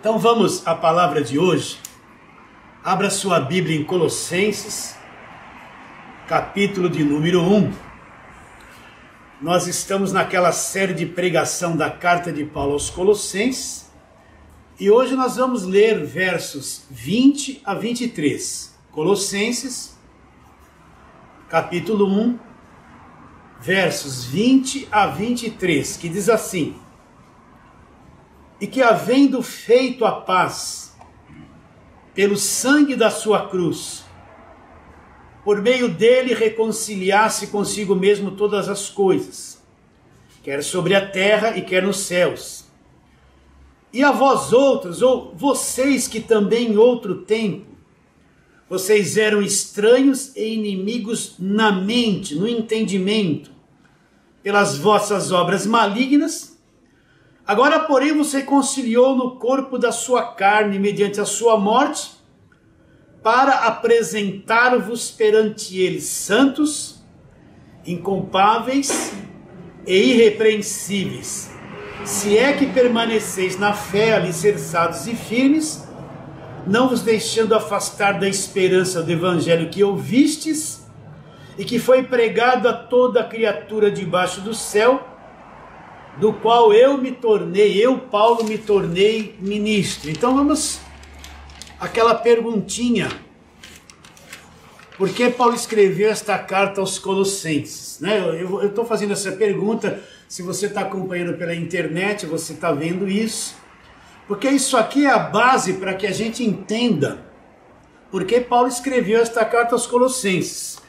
Então vamos à palavra de hoje. Abra sua Bíblia em Colossenses, capítulo de número 1. Nós estamos naquela série de pregação da carta de Paulo aos Colossenses e hoje nós vamos ler versos 20 a 23. Colossenses, capítulo 1, versos 20 a 23, que diz assim: E que, havendo feito a paz pelo sangue da sua cruz, por meio dele reconciliasse consigo mesmo todas as coisas, quer sobre a terra e quer nos céus. E a vós outros, ou vocês que também em outro tempo, vocês eram estranhos e inimigos na mente, no entendimento, pelas vossas obras malignas, agora, porém, vos reconciliou no corpo da sua carne, mediante a sua morte, para apresentar-vos perante ele santos, inculpáveis e irrepreensíveis, se é que permaneceis na fé, alicerçados e firmes, não vos deixando afastar da esperança do evangelho que ouvistes, e que foi pregado a toda criatura debaixo do céu, do qual eu, Paulo, me tornei ministro. Então vamos àquela perguntinha: por que Paulo escreveu esta carta aos Colossenses? Eu estou fazendo essa pergunta, se você está acompanhando pela internet, você está vendo isso, porque isso aqui é a base para que a gente entenda por que Paulo escreveu esta carta aos Colossenses.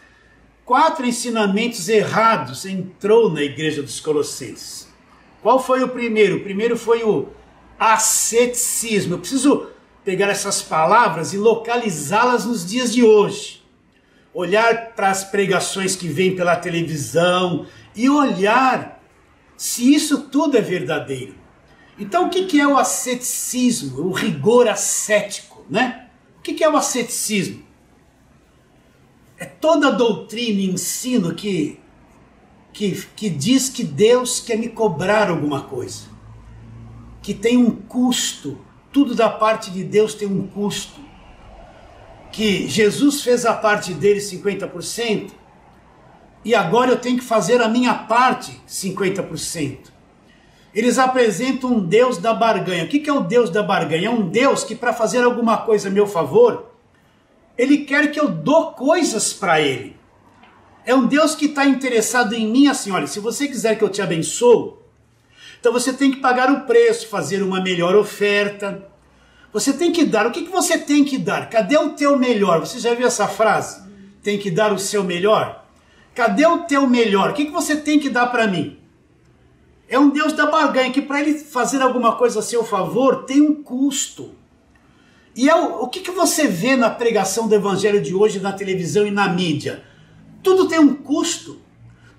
4 ensinamentos errados entrou na igreja dos Colossenses. Qual foi o primeiro? O primeiro foi o asceticismo. Eu preciso pegar essas palavras e localizá-las nos dias de hoje. Olhar para as pregações que vêm pela televisão e olhar se isso tudo é verdadeiro. Então o que é o asceticismo? O rigor ascético, né? O que é o asceticismo? É toda a doutrina e ensino que diz que Deus quer me cobrar alguma coisa, que tem um custo, tudo da parte de Deus tem um custo, que Jesus fez a parte dele 50%, e agora eu tenho que fazer a minha parte 50%. Eles apresentam um Deus da barganha. O que é o Deus da barganha? É um Deus que, para fazer alguma coisa a meu favor, ele quer que eu dou coisas para ele. É um Deus que está interessado em mim assim: olha, se você quiser que eu te abençoe, então você tem que pagar o preço, fazer uma melhor oferta. Você tem que dar. O que você tem que dar? Cadê o teu melhor? Você já viu essa frase? Tem que dar o seu melhor? Cadê o teu melhor? O que você tem que dar para mim? É um Deus da barganha, que para ele fazer alguma coisa a seu favor tem um custo. E o que você vê na pregação do evangelho de hoje, na televisão e na mídia? Tudo tem um custo,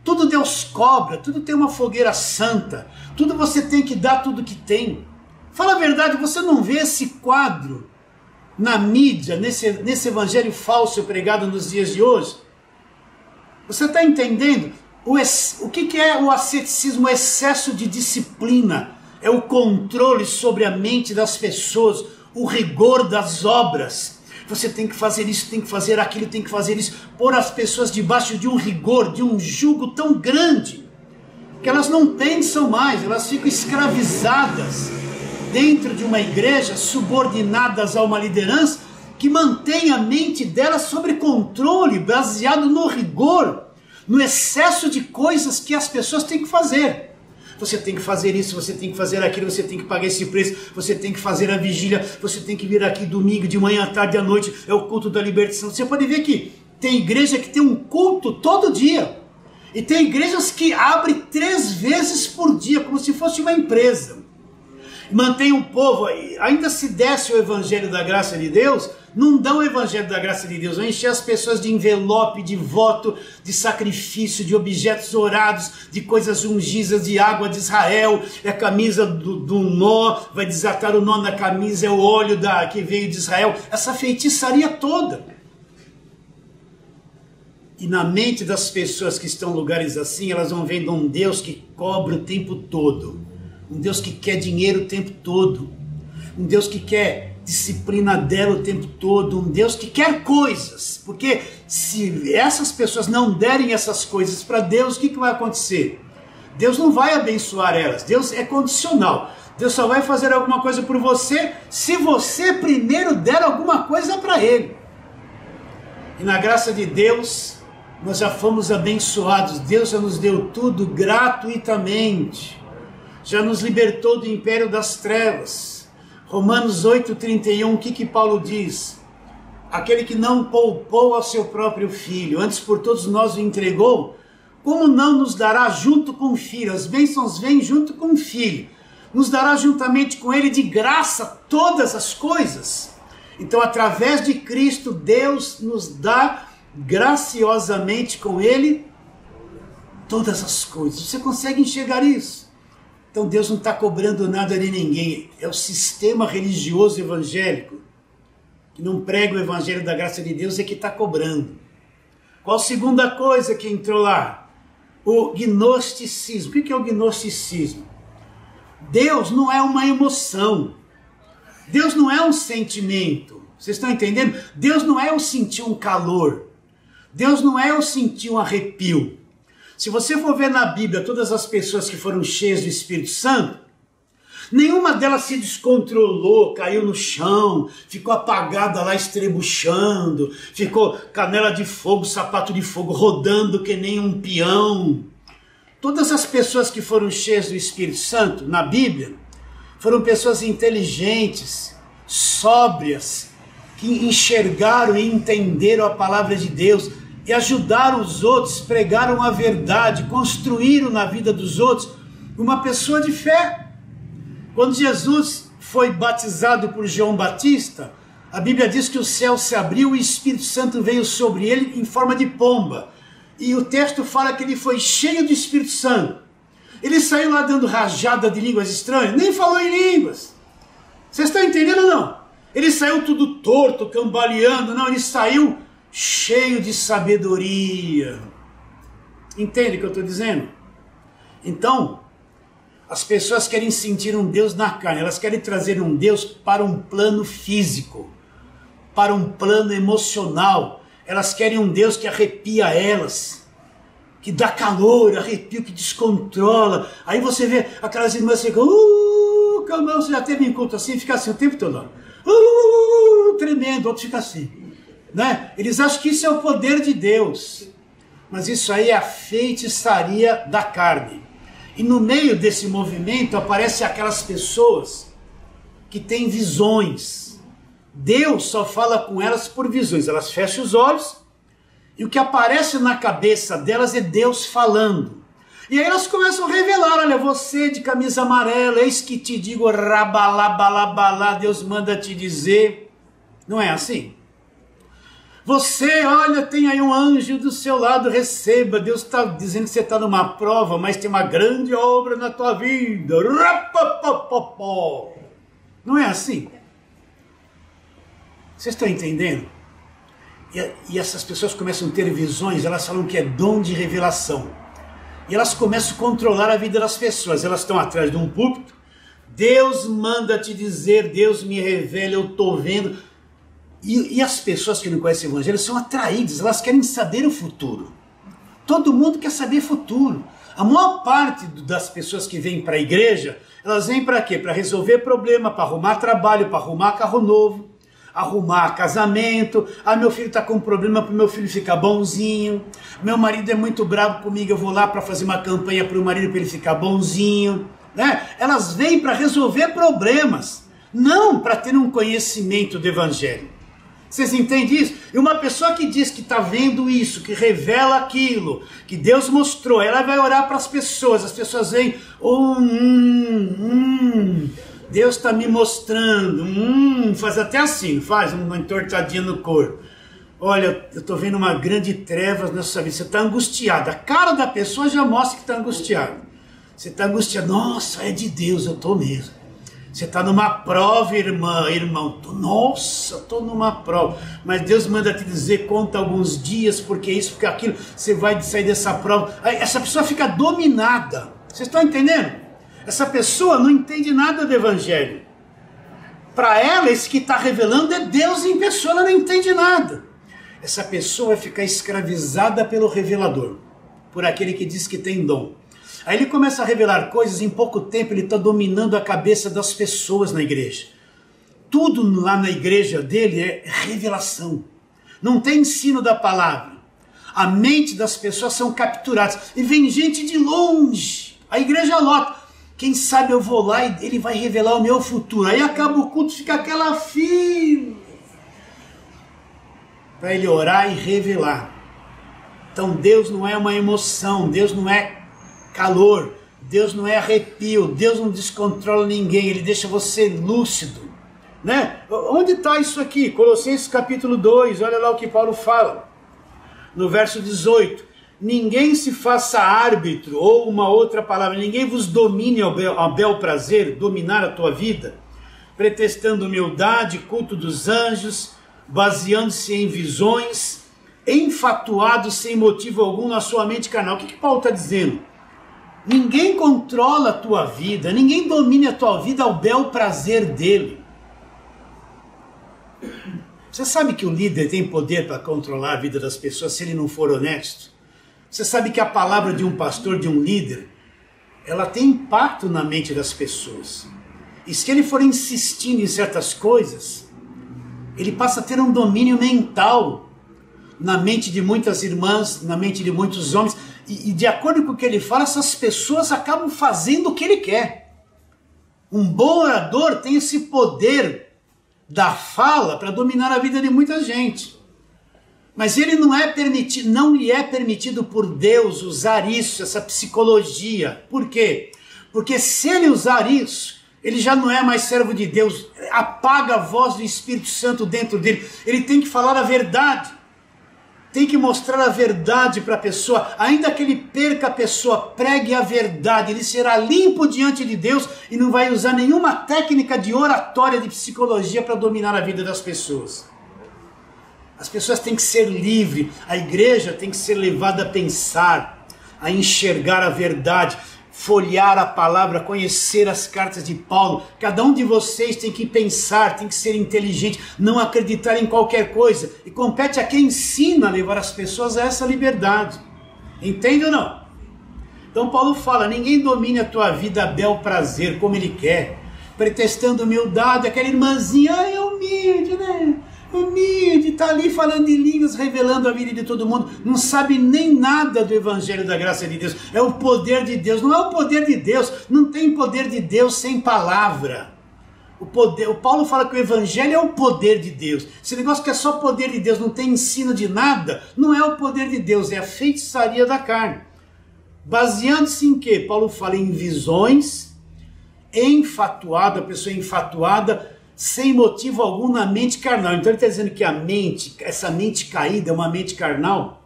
tudo Deus cobra, tudo tem uma fogueira santa, tudo você tem que dar tudo que tem. Fala a verdade, você não vê esse quadro na mídia, nesse evangelho falso pregado nos dias de hoje? Você está entendendo? O que é o asceticismo? O excesso de disciplina, é o controle sobre a mente das pessoas, o rigor das obras. Você tem que fazer isso, tem que fazer aquilo, tem que fazer isso. Pôr as pessoas debaixo de um rigor, de um jugo tão grande, que elas não pensam mais, elas ficam escravizadas dentro de uma igreja, subordinadas a uma liderança que mantém a mente delas sob controle, baseado no rigor, no excesso de coisas que as pessoas têm que fazer. Você tem que fazer isso, você tem que fazer aquilo, você tem que pagar esse preço, você tem que fazer a vigília, você tem que vir aqui domingo, de manhã, à tarde, à noite, é o culto da libertação. Você pode ver que tem igreja que tem um culto todo dia, e tem igrejas que abrem 3 vezes por dia, como se fosse uma empresa. Mantém o povo, ainda se desce o evangelho da graça de Deus, não dão o evangelho da graça de Deus, vão encher as pessoas de envelope, de voto, de sacrifício, de objetos orados, de coisas ungidas, de água de Israel, é a camisa do nó, vai desatar o nó na camisa, é o óleo que veio de Israel, essa feitiçaria toda. E na mente das pessoas que estão em lugares assim, elas vão vendo um Deus que cobra o tempo todo, um Deus que quer dinheiro o tempo todo, um Deus que quer disciplina dela o tempo todo, um Deus que quer coisas, porque se essas pessoas não derem essas coisas para Deus, o que vai acontecer? Deus não vai abençoar elas, Deus é condicional, Deus só vai fazer alguma coisa por você se você primeiro der alguma coisa para Ele. E na graça de Deus, nós já fomos abençoados, Deus já nos deu tudo gratuitamente, já nos libertou do império das trevas. Romanos 8,31, o que Paulo diz? Aquele que não poupou ao seu próprio filho, antes por todos nós o entregou, como não nos dará junto com o filho? As bênçãos vêm junto com o filho, nos dará juntamente com ele de graça todas as coisas. Então, através de Cristo, Deus nos dá graciosamente com ele todas as coisas. Você consegue enxergar isso? Então Deus não está cobrando nada de ninguém, é o sistema religioso evangélico, que não prega o evangelho da graça de Deus, é que está cobrando. Qual a segunda coisa que entrou lá? O gnosticismo. O que é o gnosticismo? Deus não é uma emoção, Deus não é um sentimento, vocês estão entendendo? Deus não é eu sentir um calor, Deus não é eu sentir um arrepio. Se você for ver na Bíblia todas as pessoas que foram cheias do Espírito Santo, nenhuma delas se descontrolou, caiu no chão, ficou apagada lá estrebuchando, ficou canela de fogo, sapato de fogo, rodando que nem um peão. Todas as pessoas que foram cheias do Espírito Santo na Bíblia foram pessoas inteligentes, sóbrias, que enxergaram e entenderam a palavra de Deus, e ajudaram os outros, pregaram a verdade, construíram na vida dos outros uma pessoa de fé. Quando Jesus foi batizado por João Batista, a Bíblia diz que o céu se abriu e o Espírito Santo veio sobre ele em forma de pomba. E o texto fala que ele foi cheio do Espírito Santo. Ele saiu lá dando rajada de línguas estranhas, nem falou em línguas. Vocês estão entendendo ou não? Ele saiu tudo torto, cambaleando, não, ele saiu cheio de sabedoria. Entende o que eu estou dizendo? Então, as pessoas querem sentir um Deus na carne, elas querem trazer um Deus para um plano físico, para um plano emocional, elas querem um Deus que arrepia elas, que dá calor, arrepio, que descontrola. Aí você vê aquelas irmãs que ficam, calma, você já teve encontro assim, fica assim o tempo todo, tremendo, outro fica assim. Né? Eles acham que isso é o poder de Deus, mas isso aí é a feitiçaria da carne. E no meio desse movimento aparecem aquelas pessoas que têm visões. Deus só fala com elas por visões, elas fecham os olhos e o que aparece na cabeça delas é Deus falando. E aí elas começam a revelar, olha, você de camisa amarela, eis que te digo, rabalabalabalá, Deus manda te dizer. Não é assim? Você, olha, tem aí um anjo do seu lado, receba. Deus está dizendo que você está numa prova, mas tem uma grande obra na tua vida. Não é assim? Vocês estão entendendo? E essas pessoas começam a ter visões, elas falam que é dom de revelação. E elas começam a controlar a vida das pessoas. Elas estão atrás de um púlpito. Deus manda te dizer, Deus me revela, eu estou vendo. E as pessoas que não conhecem o Evangelho são atraídas, elas querem saber o futuro. Todo mundo quer saber futuro. A maior parte das pessoas que vêm para a igreja, elas vêm para quê? Para resolver problema, para arrumar trabalho, para arrumar carro novo, arrumar casamento. Ah, meu filho está com um problema para o meu filho ficar bonzinho. Meu marido é muito bravo comigo, eu vou lá para fazer uma campanha para o marido para ele ficar bonzinho. Né? Elas vêm para resolver problemas, não para ter um conhecimento do Evangelho. Vocês entendem isso? E uma pessoa que diz que está vendo isso, que revela aquilo, que Deus mostrou, ela vai orar para as pessoas vêm, Deus está me mostrando, faz até assim, faz uma entortadinha no corpo. Olha, eu estou vendo uma grande trevas na sua vida, você está angustiado, a cara da pessoa já mostra que está angustiado. Você está angustiado, nossa, é de Deus, eu estou mesmo. Você está numa prova, irmão. Nossa, estou numa prova. Mas Deus manda te dizer, conta alguns dias, porque isso, porque aquilo, você vai sair dessa prova. Aí, essa pessoa fica dominada. Vocês estão entendendo? Essa pessoa não entende nada do Evangelho. Para ela, esse que está revelando é Deus em pessoa, ela não entende nada. Essa pessoa vai ficar escravizada pelo revelador, por aquele que diz que tem dom. Aí ele começa a revelar coisas, em pouco tempo ele está dominando a cabeça das pessoas na igreja. Tudo lá na igreja dele é revelação. Não tem ensino da palavra. A mente das pessoas são capturadas. E vem gente de longe. A igreja lota. Quem sabe eu vou lá e ele vai revelar o meu futuro. Aí acaba o culto, fica aquela fila para ele orar e revelar. Então Deus não é uma emoção, Deus não é calor, Deus não é arrepio, Deus não descontrola ninguém, Ele deixa você lúcido, né? Onde está isso aqui? Colossenses capítulo 2, olha lá o que Paulo fala, no verso 18, ninguém se faça árbitro, ou uma outra palavra, ninguém vos domine ao bel prazer, dominar a tua vida, pretextando humildade, culto dos anjos, baseando-se em visões, enfatuado sem motivo algum na sua mente carnal. O que Paulo está dizendo? Ninguém controla a tua vida, ninguém domina a tua vida ao bel prazer dele. Você sabe que o líder tem poder para controlar a vida das pessoas se ele não for honesto? Você sabe que a palavra de um pastor, de um líder, ela tem impacto na mente das pessoas. E se ele for insistindo em certas coisas, ele passa a ter um domínio mental na mente de muitas irmãs, na mente de muitos homens, e de acordo com o que ele fala, essas pessoas acabam fazendo o que ele quer. Um bom orador tem esse poder da fala para dominar a vida de muita gente. Mas ele não lhe é permitido por Deus usar isso, essa psicologia. Por quê? Porque se ele usar isso, ele já não é mais servo de Deus, apaga a voz do Espírito Santo dentro dele. Ele tem que falar a verdade, tem que mostrar a verdade para a pessoa, ainda que ele perca a pessoa, pregue a verdade, ele será limpo diante de Deus e não vai usar nenhuma técnica de oratória, de psicologia para dominar a vida das pessoas. As pessoas têm que ser livres, a igreja tem que ser levada a pensar, a enxergar a verdade, folhear a palavra, conhecer as cartas de Paulo. Cada um de vocês tem que pensar, tem que ser inteligente, não acreditar em qualquer coisa. E compete a quem ensina a levar as pessoas a essa liberdade. Entende ou não? Então Paulo fala, ninguém domine a tua vida a bel prazer, como ele quer, pretextando humildade, aquela irmãzinha, é humilde, né? Humilde, está ali falando em línguas, revelando a vida de todo mundo, não sabe nem nada do Evangelho da graça de Deus, é o poder de Deus, não é o poder de Deus, não tem poder de Deus sem palavra. O Paulo fala que o Evangelho é o poder de Deus, esse negócio que é só poder de Deus, não tem ensino de nada, não é o poder de Deus, é a feitiçaria da carne. Baseando-se em quê? Paulo fala em visões, enfatuado, a pessoa enfatuada, sem motivo algum na mente carnal. Então ele está dizendo que a mente, essa mente caída é uma mente carnal,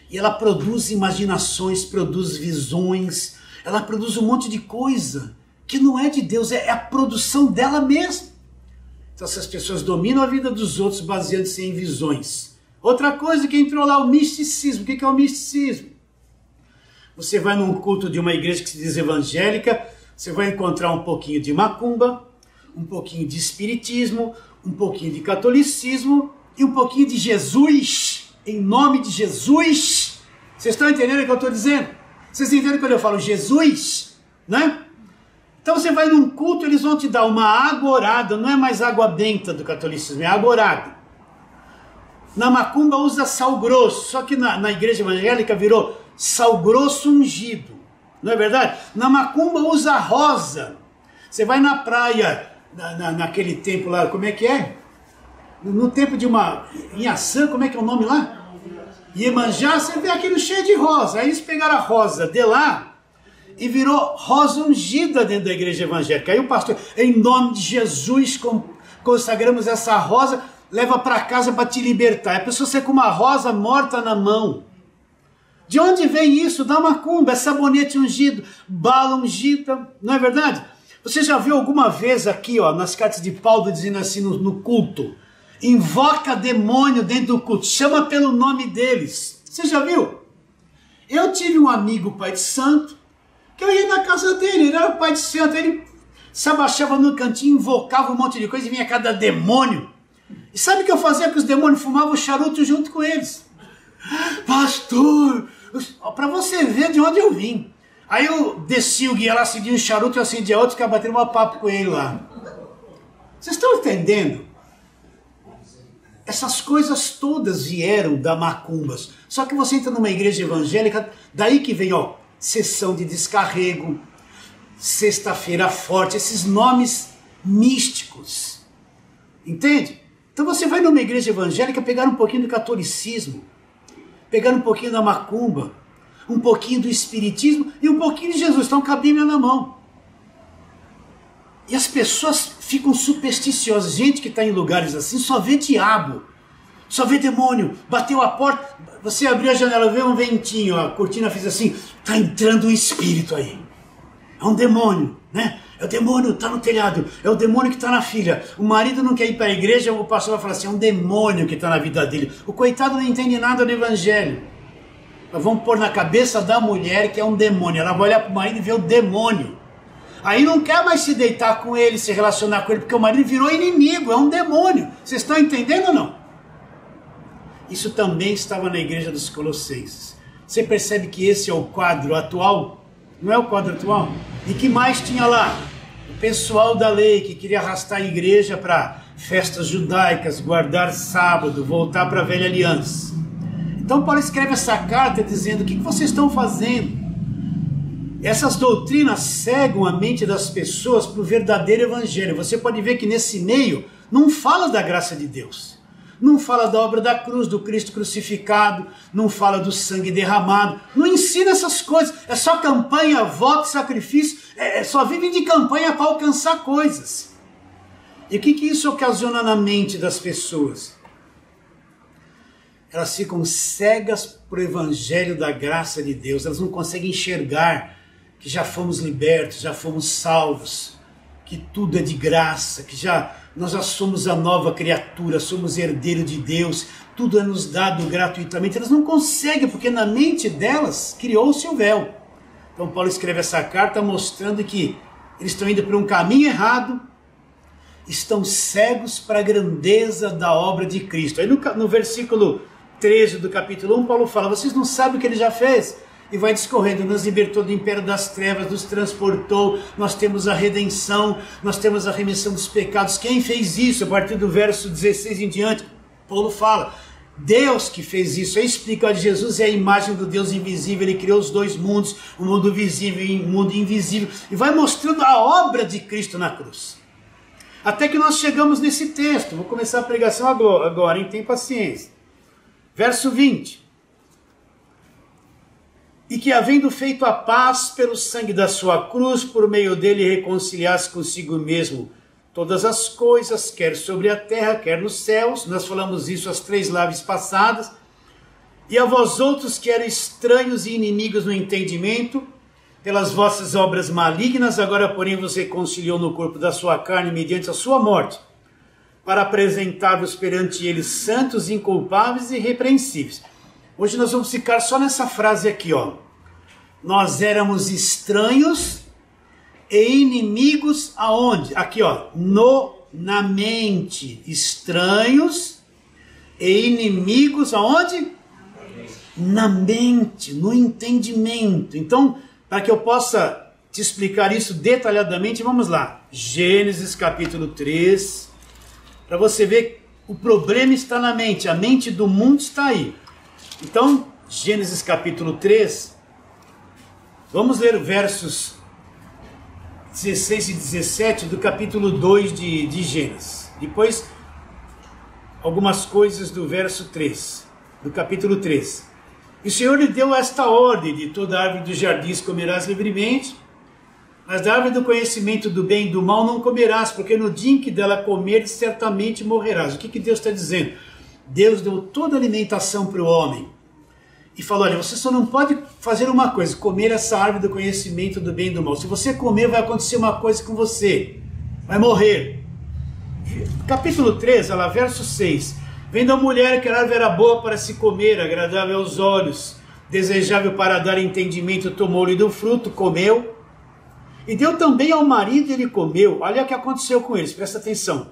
e ela produz imaginações, produz visões, ela produz um monte de coisa que não é de Deus, é a produção dela mesma. Então essas pessoas dominam a vida dos outros baseando-se em visões. Outra coisa que entrou lá, o misticismo. O que é o misticismo? Você vai num culto de uma igreja que se diz evangélica, você vai encontrar um pouquinho de macumba, um pouquinho de espiritismo, um pouquinho de catolicismo e um pouquinho de Jesus, em nome de Jesus. Vocês estão entendendo o que eu estou dizendo? Vocês entendem quando eu falo Jesus, né? Então você vai num culto, eles vão te dar uma agorada, não é mais água benta do catolicismo, é agorada. Na macumba usa sal grosso, só que na igreja evangélica virou sal grosso ungido, não é verdade? Na macumba usa rosa. Você vai na praia, naquele tempo lá, como é que é? No tempo de uma Inhaçã, como é que é o nome lá? Iemanjá, você vê aquilo cheio de rosa. Aí eles pegaram a rosa de lá e virou rosa ungida dentro da igreja evangélica. Aí o pastor, em nome de Jesus, consagramos essa rosa, leva para casa para te libertar. A pessoa sai com uma rosa morta na mão. De onde vem isso? Da macumba, é sabonete ungido, bala ungida, não é verdade? Você já viu alguma vez aqui, ó, nas cartas de Paulo, dizendo assim no culto, invoca demônio dentro do culto, chama pelo nome deles. Você já viu? Eu tive um amigo pai de santo, que eu ia na casa dele, ele era pai de santo, ele se abaixava no cantinho, invocava um monte de coisa e vinha cada demônio. E sabe o que eu fazia com os demônios? Fumava o charuto junto com eles. Pastor, para você ver de onde eu vim. Aí eu desci o guia lá, acendi um charuto, eu acendia outro, ficava batendo um papo com ele lá. Vocês estão entendendo? Essas coisas todas vieram da macumbas. Só que você entra numa igreja evangélica, daí que vem, ó, sessão de descarrego, sexta-feira forte, esses nomes místicos. Entende? Então você vai numa igreja evangélica pegar um pouquinho do catolicismo, pegar um pouquinho da macumba, um pouquinho do espiritismo e um pouquinho de Jesus. Então com a Bíblia na mão. E as pessoas ficam supersticiosas. Gente que está em lugares assim só vê diabo, só vê demônio. Bateu a porta, você abriu a janela, vê um ventinho, a cortina fez assim, está entrando um espírito aí. É um demônio, né? É o demônio que está no telhado, é o demônio que está na filha. O marido não quer ir para a igreja, o pastor vai falar assim, é um demônio que está na vida dele. O coitado não entende nada do evangelho. Nós vamos pôr na cabeça da mulher que é um demônio. Ela vai olhar para o marido e ver o demônio. Aí não quer mais se deitar com ele, se relacionar com ele, porque o marido virou inimigo, é um demônio. Vocês estão entendendo ou não? Isso também estava na igreja dos Colossenses. Você percebe que esse é o quadro atual? Não é o quadro atual? E que mais tinha lá? O pessoal da lei que queria arrastar a igreja para festas judaicas, guardar sábado, voltar para a velha aliança. Então Paulo escreve essa carta dizendo, o que vocês estão fazendo? Essas doutrinas cegam a mente das pessoas para o verdadeiro evangelho. Você pode ver que nesse meio não fala da graça de Deus. Não fala da obra da cruz, do Cristo crucificado, não fala do sangue derramado, não ensina essas coisas, é só campanha, voto, sacrifício, só vivem de campanha para alcançar coisas. E o que isso ocasiona na mente das pessoas? Elas ficam cegas para o evangelho da graça de Deus, elas não conseguem enxergar que já fomos libertos, já fomos salvos, que tudo é de graça, que nós já somos a nova criatura, somos herdeiro de Deus, tudo é nos dado gratuitamente. Elas não conseguem, porque na mente delas criou-se o véu. Então Paulo escreve essa carta mostrando que eles estão indo por um caminho errado, estão cegos para a grandeza da obra de Cristo. Aí no versículo 13 do capítulo 1, Paulo fala, vocês não sabem o que ele já fez? E vai discorrendo, nos libertou do império das trevas, nos transportou, nós temos a redenção, nós temos a remissão dos pecados. Quem fez isso? A partir do verso 16 em diante, Paulo fala, Deus que fez isso. Aí explica, que Jesus é a imagem do Deus invisível, ele criou os dois mundos, o mundo visível e o mundo invisível, e vai mostrando a obra de Cristo na cruz. Até que nós chegamos nesse texto, vou começar a pregação agora, hein? Tem paciência. Verso 20. E que, havendo feito a paz pelo sangue da sua cruz, por meio dele reconciliasse consigo mesmo todas as coisas, quer sobre a terra, quer nos céus. Nós falamos isso as 3 lives passadas. E a vós outros que eram estranhos e inimigos no entendimento, pelas vossas obras malignas, agora porém vos reconciliou no corpo da sua carne mediante a sua morte, para apresentar-vos perante ele santos, inculpáveis e irrepreensíveis. Hoje nós vamos ficar só nessa frase aqui, ó. Nós éramos estranhos e inimigos aonde? Aqui, ó. Na mente. Estranhos e inimigos aonde? Na mente, no entendimento. Então, para que eu possa te explicar isso detalhadamente, vamos lá. Gênesis capítulo 3. Para você ver, o problema está na mente. A mente do mundo está aí. Então, Gênesis capítulo 3, vamos ler versos 16 e 17 do capítulo 2 de Gênesis. Depois, algumas coisas do verso 3, do capítulo 3. E o Senhor lhe deu esta ordem: de toda árvore dos jardins comerás livremente, mas da árvore do conhecimento do bem e do mal não comerás, porque no dia em que dela comeres, certamente morrerás. O que Deus está dizendo? Deus deu toda a alimentação para o homem e falou, olha, você só não pode fazer uma coisa, comer essa árvore do conhecimento do bem e do mal. Se você comer, vai acontecer uma coisa com você, vai morrer. Capítulo 3, olha lá, verso 6. Vendo a mulher que a árvore era boa para se comer, agradável aos olhos, desejável para dar entendimento, tomou-lhe do fruto, comeu, E deu também ao marido e ele comeu. Olha o que aconteceu com eles, presta atenção.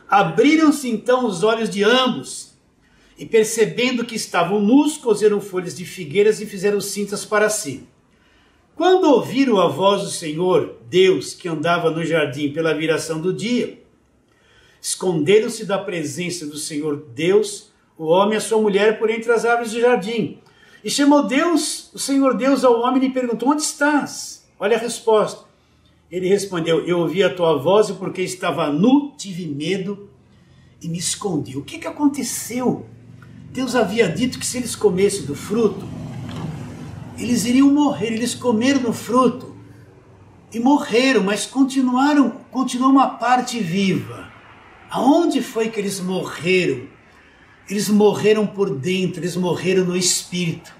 Abriram-se então os olhos de ambos, e percebendo que estavam nus, coseram folhas de figueiras e fizeram cintas para si. Quando ouviram a voz do Senhor, Deus, que andava no jardim pela viração do dia, esconderam-se da presença do Senhor Deus, o homem e a sua mulher, por entre as árvores do jardim. E chamou Deus, o Senhor Deus, ao homem e lhe perguntou: onde estás? Olha a resposta. Ele respondeu: eu ouvi a tua voz e porque estava nu, tive medo e me escondi. O que aconteceu? Deus havia dito que se eles comessem do fruto, eles iriam morrer. Eles comeram do fruto e morreram, mas continuou uma parte viva. Aonde foi que eles morreram? Eles morreram por dentro, eles morreram no espírito.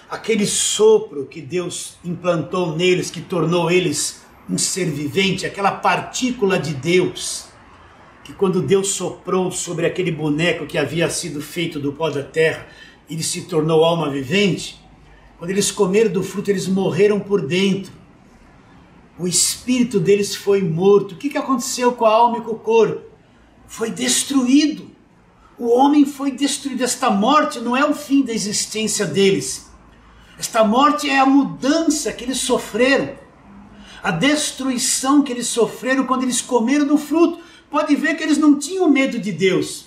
Aquele sopro que Deus implantou neles, que tornou eles um ser vivente, aquela partícula de Deus, que quando Deus soprou sobre aquele boneco que havia sido feito do pó da terra, ele se tornou alma vivente. Quando eles comeram do fruto, eles morreram por dentro. O espírito deles foi morto. O que aconteceu com a alma e com o corpo? Foi destruído. O homem foi destruído. Esta morte não é o fim da existência deles. Esta morte é a mudança que eles sofreram. A destruição que eles sofreram quando eles comeram do fruto. Pode ver que eles não tinham medo de Deus.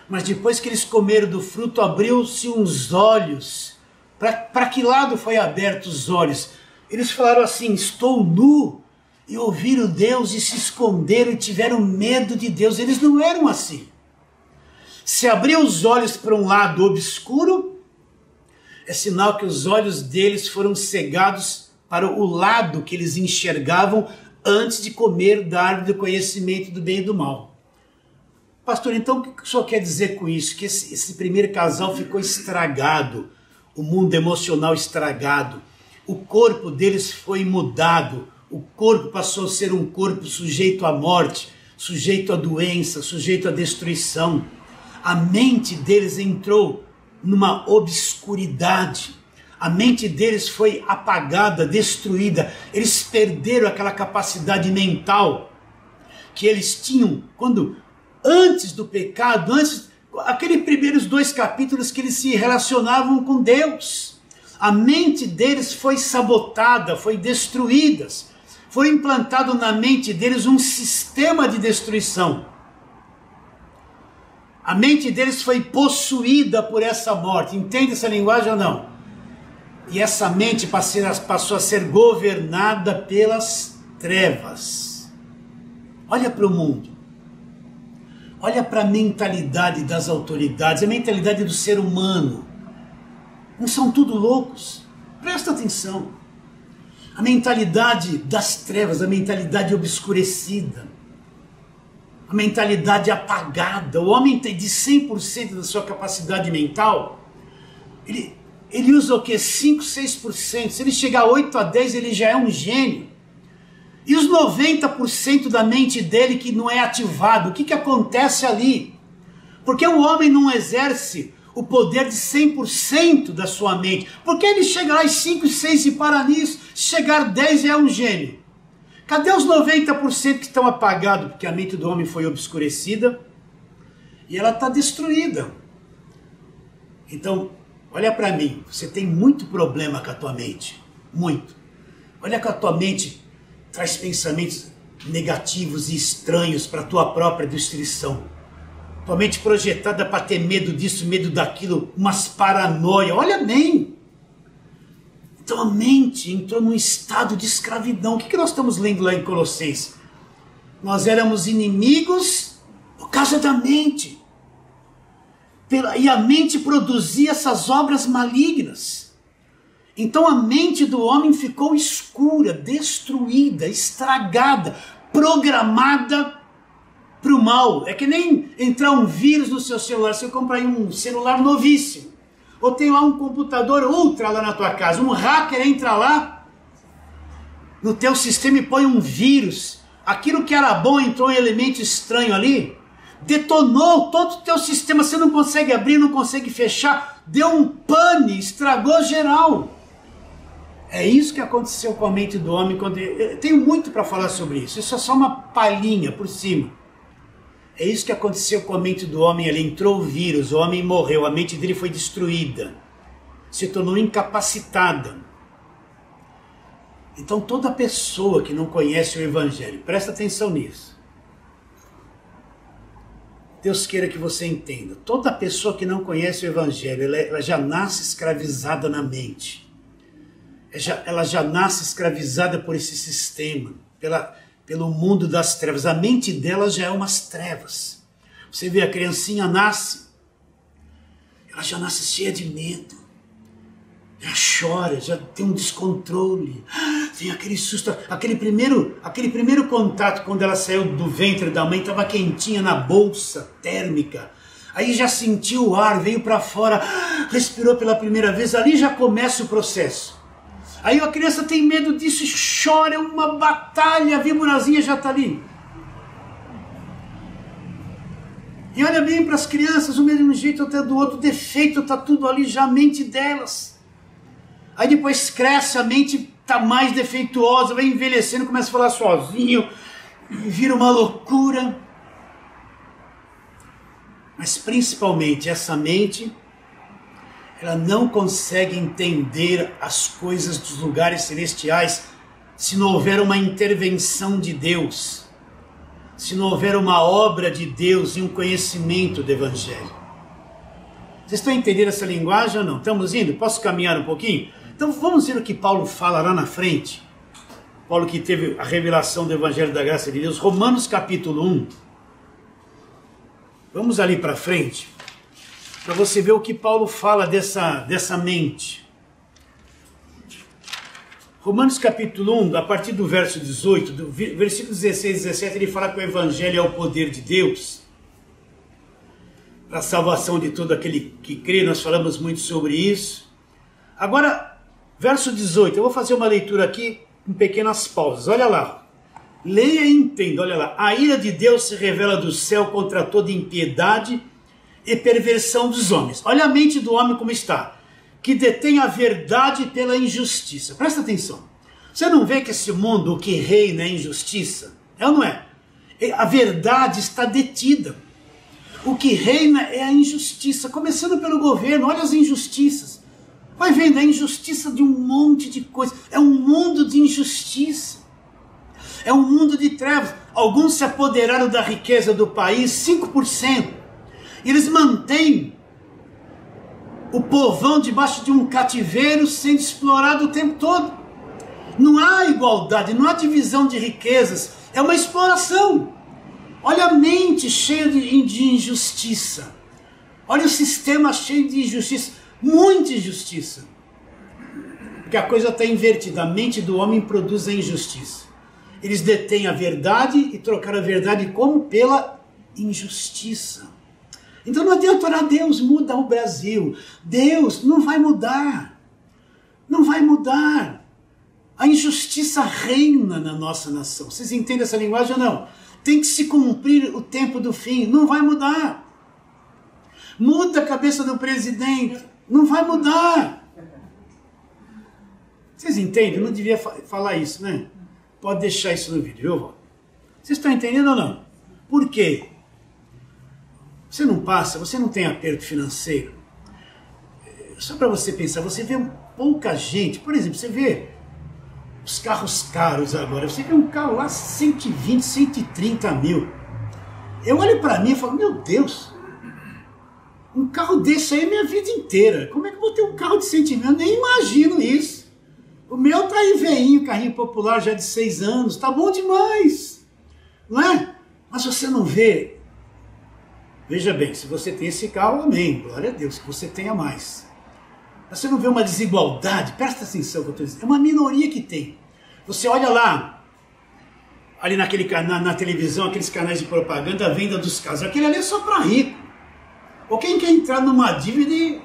Mas depois que eles comeram do fruto, abriu-se uns olhos. Para que lado foi aberto os olhos? Eles falaram assim: estou nu. E ouviram Deus e se esconderam e tiveram medo de Deus. Eles não eram assim. Se abriu os olhos para um lado obscuro, é sinal que os olhos deles foram cegados para o lado que eles enxergavam antes de comer da árvore do conhecimento do bem e do mal. Pastor, então o que o senhor quer dizer com isso? Que esse primeiro casal ficou estragado, o mundo emocional estragado, o corpo deles foi mudado, o corpo passou a ser um corpo sujeito à morte, sujeito à doença, sujeito à destruição. A mente deles entrou numa obscuridade. A mente deles foi apagada, destruída. Eles perderam aquela capacidade mental que eles tinham quando, antes do pecado, aqueles primeiros 2 capítulos que eles se relacionavam com Deus. A mente deles foi sabotada, foi destruída. Foi implantado na mente deles um sistema de destruição. A mente deles foi possuída por essa morte. Entende essa linguagem ou não? E essa mente passou a ser governada pelas trevas. Olha para o mundo. Olha para a mentalidade das autoridades, a mentalidade do ser humano. Não são tudo loucos? Presta atenção. A mentalidade das trevas, a mentalidade obscurecida, a mentalidade apagada. O homem tem de 100% da sua capacidade mental, ele usa o que? 5, 6%. Se ele chegar a 8 a 10, ele já é um gênio. E os 90% da mente dele que não é ativado, o que acontece ali? Porque o homem não exerce o poder de 100% da sua mente. Porque ele chega lá em 5, 6 e para nisso. Se chegar a 10 é um gênio. Cadê os 90% que estão apagados? Porque a mente do homem foi obscurecida e ela está destruída. Então, olha para mim, você tem muito problema com a tua mente. Muito. Olha que a tua mente traz pensamentos negativos e estranhos para a tua própria destruição. Tua mente projetada para ter medo disso, medo daquilo, umas paranoia. Olha bem. Então a mente entrou num estado de escravidão. O que nós estamos lendo lá em Colossenses? Nós éramos inimigos por causa da mente. E a mente produzia essas obras malignas. Então a mente do homem ficou escura, destruída, estragada, programada para o mal. É que nem entrar um vírus no seu celular. Você compra aí um celular novíssimo, ou tem lá um computador ultra lá na tua casa, um hacker entra lá no teu sistema e põe um vírus. Aquilo que era bom entrou um elemento estranho ali, detonou todo o teu sistema, você não consegue abrir, não consegue fechar, deu um pane, estragou geral. É isso que aconteceu com a mente do homem. Eu tenho muito para falar sobre isso. Isso é só uma palhinha por cima. É isso que aconteceu com a mente do homem. Ele entrou o vírus, o homem morreu, a mente dele foi destruída. Se tornou incapacitada. Então toda pessoa que não conhece o Evangelho, presta atenção nisso. Deus queira que você entenda. Toda pessoa que não conhece o Evangelho, ela já nasce escravizada na mente. Ela já nasce escravizada por esse sistema, pelo mundo das trevas. A mente dela já é umas trevas. Você vê, a criancinha nasce, ela já nasce cheia de medo. Já chora, já tem um descontrole, tem aquele susto, aquele primeiro contato quando ela saiu do ventre da mãe, estava quentinha na bolsa térmica, aí já sentiu o ar, veio para fora, respirou pela primeira vez, ali já começa o processo. Aí a criança tem medo disso e chora, é uma batalha, a víborazinha já está ali. E olha bem para as crianças, o mesmo jeito até do outro, defeito está tudo ali já, a mente delas. Aí depois cresce, a mente está mais defeituosa, vai envelhecendo, começa a falar sozinho, vira uma loucura. Mas principalmente essa mente, ela não consegue entender as coisas dos lugares celestiais se não houver uma intervenção de Deus, se não houver uma obra de Deus e um conhecimento do Evangelho. Vocês estão entendendo essa linguagem ou não? Estamos indo? Posso caminhar um pouquinho? Então vamos ver o que Paulo fala lá na frente. Paulo que teve a revelação do Evangelho da Graça de Deus. Romanos capítulo 1. Vamos ali para frente, para você ver o que Paulo fala dessa mente. Romanos capítulo 1, a partir do verso 18, do versículo 16 e 17, ele fala que o Evangelho é o poder de Deus para a salvação de todo aquele que crê. Nós falamos muito sobre isso. Agora, verso 18, eu vou fazer uma leitura aqui com pequenas pausas. Olha lá, leia e entenda, olha lá. A ira de Deus se revela do céu contra toda impiedade e perversão dos homens. Olha a mente do homem como está, que detém a verdade pela injustiça. Presta atenção. Você não vê que esse mundo, o que reina é injustiça? É ou não é? A verdade está detida. O que reina é a injustiça, começando pelo governo. Olha as injustiças. Vai vendo a injustiça de um monte de coisas. É um mundo de injustiça. É um mundo de trevas. Alguns se apoderaram da riqueza do país, 5%. Eles mantêm o povão debaixo de um cativeiro sendo explorado o tempo todo. Não há igualdade, não há divisão de riquezas. É uma exploração. Olha a mente cheia de injustiça. Olha o sistema cheio de injustiça. Muita injustiça. Porque a coisa está invertida. A mente do homem produz a injustiça. Eles detêm a verdade e trocaram a verdade como? Pela injustiça. Então não adianta orar, Deus muda o Brasil. Deus não vai mudar. Não vai mudar. A injustiça reina na nossa nação. Vocês entendem essa linguagem ou não? Tem que se cumprir o tempo do fim. Não vai mudar. Muda a cabeça do presidente. Não vai mudar. Vocês entendem? Eu não devia falar isso, né? Pode deixar isso no vídeo, viu? Vocês estão entendendo ou não? Por quê? Você não passa, você não tem aperto financeiro. Só para você pensar, você vê pouca gente. Por exemplo, você vê os carros caros agora. Você vê um carro lá 120, 130 mil. Eu olho para mim e falo, meu Deus, um carro desse aí é minha vida inteira. Como é que eu vou ter um carro de 100 mil? Eu nem imagino isso. O meu tá aí veinho, carrinho popular já de 6 anos. Tá bom demais. Não é? Mas você não vê. Veja bem, se você tem esse carro, amém. Glória a Deus, que você tenha mais. Mas você não vê uma desigualdade? Presta atenção no que eu estou dizendo. É uma minoria que tem. Você olha lá, ali na televisão, aqueles canais de propaganda, a venda dos carros. Aquele ali é só para rico. Ou quem quer entrar numa dívida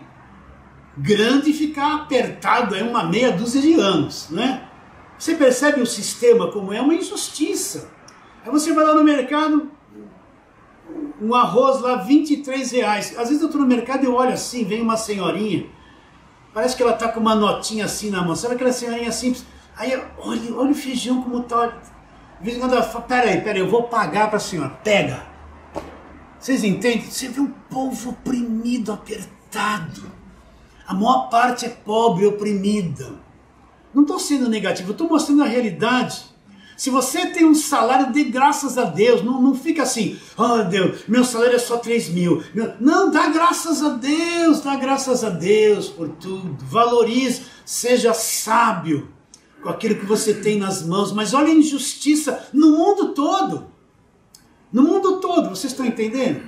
grande e ficar apertado aí uma meia dúzia de anos, né? Você percebe o sistema como é uma injustiça. Aí você vai lá no mercado, um arroz lá, R$23. Às vezes eu estou no mercado e eu olho assim, vem uma senhorinha, Parece que ela está com uma notinha assim na mão. Sabe aquela senhorinha simples? Aí, olha o feijão como está. De vez em quando ela fala, peraí, eu vou pagar para a senhora. Pega. Vocês entendem? Você vê um povo oprimido, apertado. A maior parte é pobre, oprimida. Não estou sendo negativo, estou mostrando a realidade. Se você tem um salário, dê graças a Deus. Não fica assim, oh Deus, meu salário é só 3 mil. Não, dá graças a Deus por tudo. Valorize, seja sábio com aquilo que você tem nas mãos. Mas olha a injustiça no mundo todo. No mundo todo, vocês estão entendendo?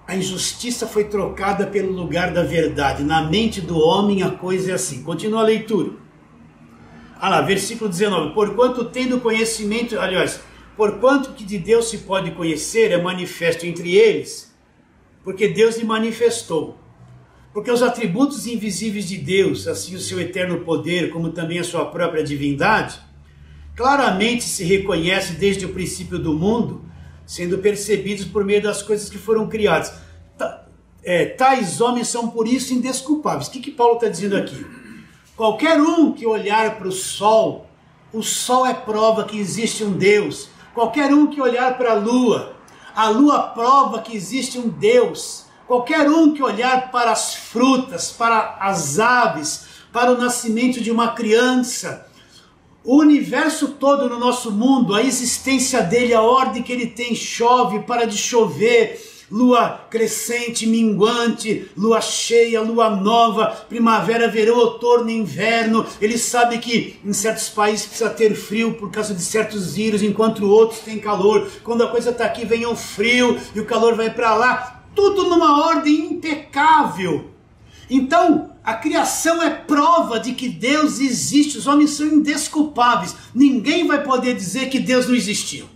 A injustiça foi trocada pelo lugar da verdade. Na mente do homem a coisa é assim. Continua a leitura. Ah lá, versículo 19. Porquanto tendo conhecimento, aliás, porquanto que de Deus se pode conhecer, é manifesto entre eles, porque Deus lhe manifestou. Porque os atributos invisíveis de Deus, assim o seu eterno poder, como também a sua própria divindade, claramente se reconhece desde o princípio do mundo, sendo percebidos por meio das coisas que foram criadas. Tais homens são por isso indesculpáveis. O que Paulo está dizendo aqui? Qualquer um que olhar para o sol é prova que existe um Deus. Qualquer um que olhar para a lua prova que existe um Deus. Qualquer um que olhar para as frutas, para as aves, para o nascimento de uma criança, o universo todo no nosso mundo, a existência dele, a ordem que ele tem, chove, para de chover, lua crescente, minguante, lua cheia, lua nova, primavera, verão, outono, inverno. Ele sabe que em certos países precisa ter frio por causa de certos vírus, enquanto outros têm calor. Quando a coisa está aqui, vem o frio e o calor vai para lá. Tudo numa ordem impecável. Então, a criação é prova de que Deus existe. Os homens são indesculpáveis. Ninguém vai poder dizer que Deus não existiu.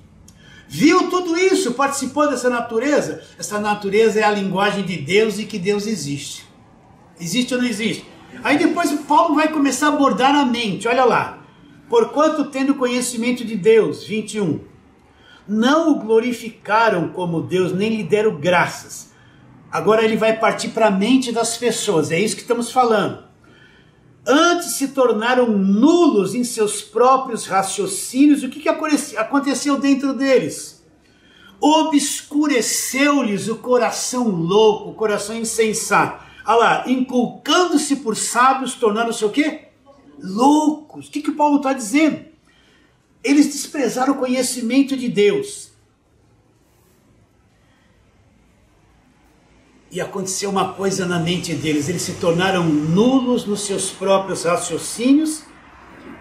Viu tudo isso? Participou dessa natureza? Essa natureza é a linguagem de Deus e que Deus existe. Existe ou não existe? Aí depois Paulo vai começar a abordar a mente. Olha lá. Porquanto tendo conhecimento de Deus, 21, não o glorificaram como Deus, nem lhe deram graças. Agora ele vai partir para a mente das pessoas. É isso que estamos falando. Antes se tornaram nulos em seus próprios raciocínios. O que aconteceu dentro deles? Obscureceu-lhes o coração louco, o coração insensato. Olha lá, inculcando-se por sábios, tornaram-se o quê? Loucos. O que Paulo está dizendo? Eles desprezaram o conhecimento de Deus. E aconteceu uma coisa na mente deles, eles se tornaram nulos nos seus próprios raciocínios,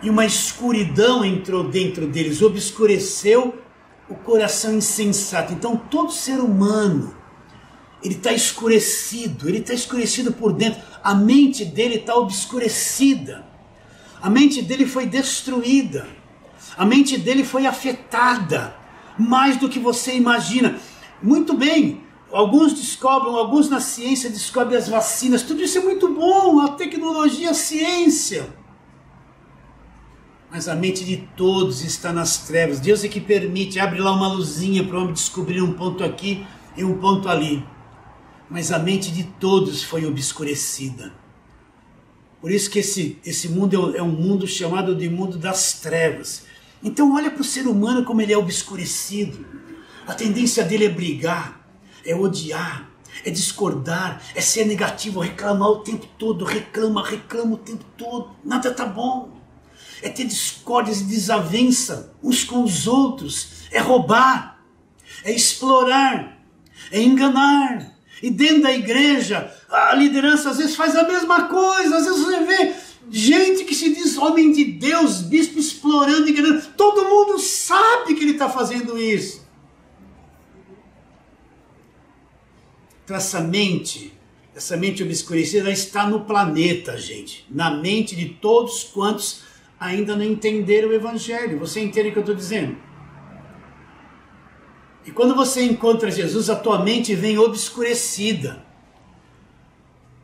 e uma escuridão entrou dentro deles, obscureceu o coração insensato. Então todo ser humano, ele está escurecido por dentro, a mente dele está obscurecida, a mente dele foi destruída, a mente dele foi afetada, mais do que você imagina. Muito bem, alguns na ciência descobrem as vacinas, tudo isso é muito bom, a tecnologia, a ciência. Mas a mente de todos está nas trevas. Deus é que permite, abre lá uma luzinha para o homem descobrir um ponto aqui e um ponto ali. Mas a mente de todos foi obscurecida. Por isso que esse mundo é um mundo chamado de mundo das trevas. Então olha para o ser humano como ele é obscurecido. A tendência dele é brigar, é odiar, é discordar, é ser negativo, reclamar o tempo todo, reclama o tempo todo, nada tá bom. É ter discórdias e desavença uns com os outros, é roubar, é explorar, é enganar. E dentro da igreja, a liderança às vezes faz a mesma coisa. Às vezes você vê gente que se diz homem de Deus, bispo explorando, enganando. Todo mundo sabe que ele está fazendo isso. Então essa mente obscurecida, ela está no planeta, gente. Na mente de todos quantos ainda não entenderam o Evangelho. Você entende o que eu estou dizendo? E quando você encontra Jesus, a tua mente vem obscurecida.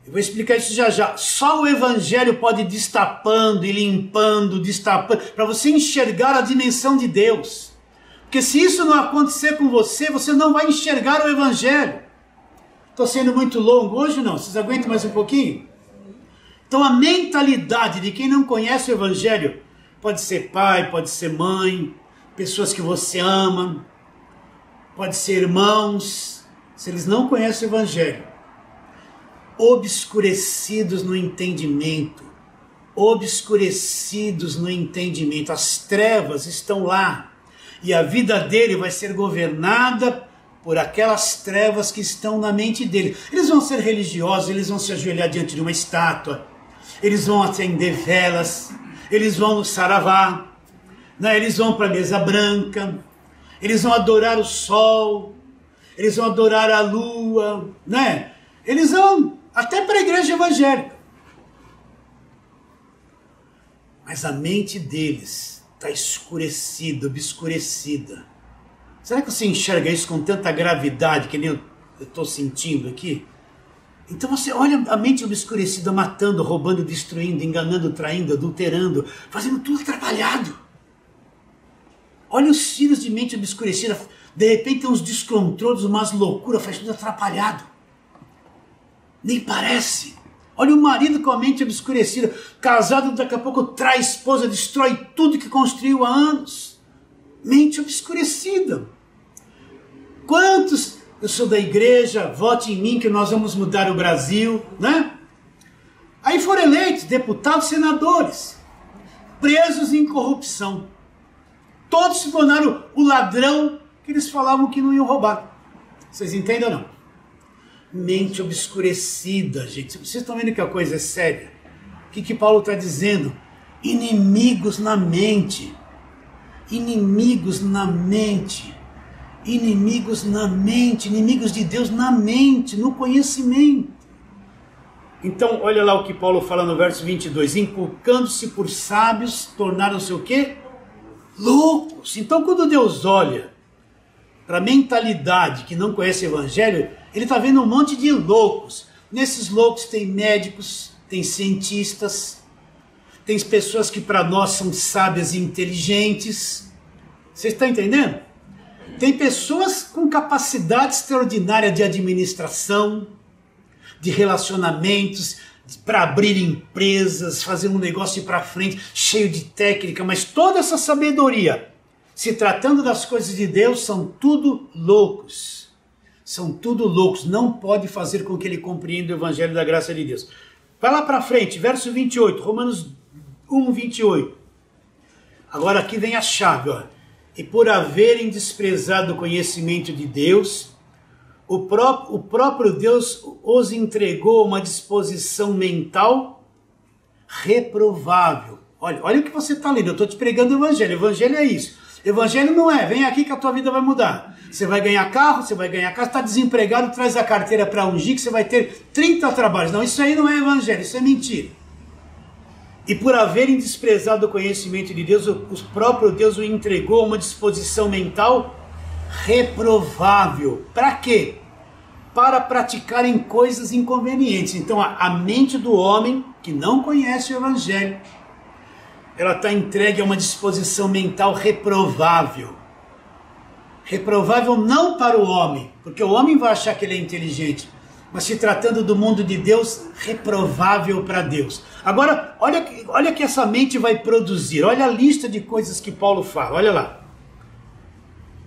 Eu vou explicar isso já já. Só o Evangelho pode ir destapando e limpando, para você enxergar a dimensão de Deus. Porque se isso não acontecer com você, você não vai enxergar o Evangelho. Estou sendo muito longo hoje, não? Vocês aguentam mais um pouquinho? Então a mentalidade de quem não conhece o Evangelho, pode ser pai, pode ser mãe, pessoas que você ama, pode ser irmãos, se eles não conhecem o Evangelho, obscurecidos no entendimento, as trevas estão lá, e a vida dele vai ser governada por aquelas trevas que estão na mente dele. Eles vão ser religiosos, eles vão se ajoelhar diante de uma estátua, eles vão acender velas, eles vão no saravá, né? Eles vão para a mesa branca, eles vão adorar o sol, eles vão adorar a lua, né? Eles vão até para a igreja evangélica. Mas a mente deles está escurecida, obscurecida. Será que você enxerga isso com tanta gravidade que nem eu estou sentindo aqui? Então você olha a mente obscurecida, matando, roubando, destruindo, enganando, traindo, adulterando, fazendo tudo atrapalhado. Olha os filhos de mente obscurecida, de repente tem uns descontroles, umas loucuras, faz tudo atrapalhado. Nem parece. Olha o marido com a mente obscurecida, casado, daqui a pouco trai a esposa, destrói tudo que construiu há anos. Mente obscurecida. Quantos... Eu sou da igreja, vote em mim que nós vamos mudar o Brasil, né? Aí foram eleitos deputados, senadores, presos em corrupção. Todos se tornaram o ladrão que eles falavam que não iam roubar. Vocês entendem ou não? Mente obscurecida, gente. Vocês estão vendo que a coisa é séria? O que Paulo está dizendo? Inimigos na mente. Inimigos na mente. Inimigos na mente, inimigos de Deus na mente, no conhecimento. Então, olha lá o que Paulo fala no verso 22. Inculcando-se por sábios, tornaram-se o quê? Loucos. Então, quando Deus olha para a mentalidade que não conhece o Evangelho, ele está vendo um monte de loucos. Nesses loucos tem médicos, tem cientistas, tem pessoas que para nós são sábias e inteligentes. Você está entendendo? Tem pessoas com capacidade extraordinária de administração, de relacionamentos, para abrir empresas, fazer um negócio ir para frente, cheio de técnica, mas toda essa sabedoria, se tratando das coisas de Deus, são tudo loucos. São tudo loucos, não pode fazer com que ele compreenda o Evangelho da graça de Deus. Vai lá para frente, verso 28, Romanos 1, 28. Agora aqui vem a chave, ó. E por haverem desprezado o conhecimento de Deus, o próprio Deus os entregou a uma disposição mental reprovável. Olha o que você está lendo, eu estou te pregando o Evangelho. O Evangelho é isso. O Evangelho não é, vem aqui que a tua vida vai mudar. Você vai ganhar carro, você vai ganhar casa, está desempregado, traz a carteira para ungir que você vai ter 30 trabalhos. Não, isso aí não é Evangelho, isso é mentira. E por haverem desprezado o conhecimento de Deus, o próprio Deus o entregou a uma disposição mental reprovável. Para quê? Para praticarem coisas inconvenientes. Então a mente do homem que não conhece o Evangelho, ela está entregue a uma disposição mental reprovável. Reprovável não para o homem, porque o homem vai achar que ele é inteligente, mas se tratando do mundo de Deus, reprovável para Deus. Agora, olha que essa mente vai produzir, olha a lista de coisas que Paulo fala, olha lá.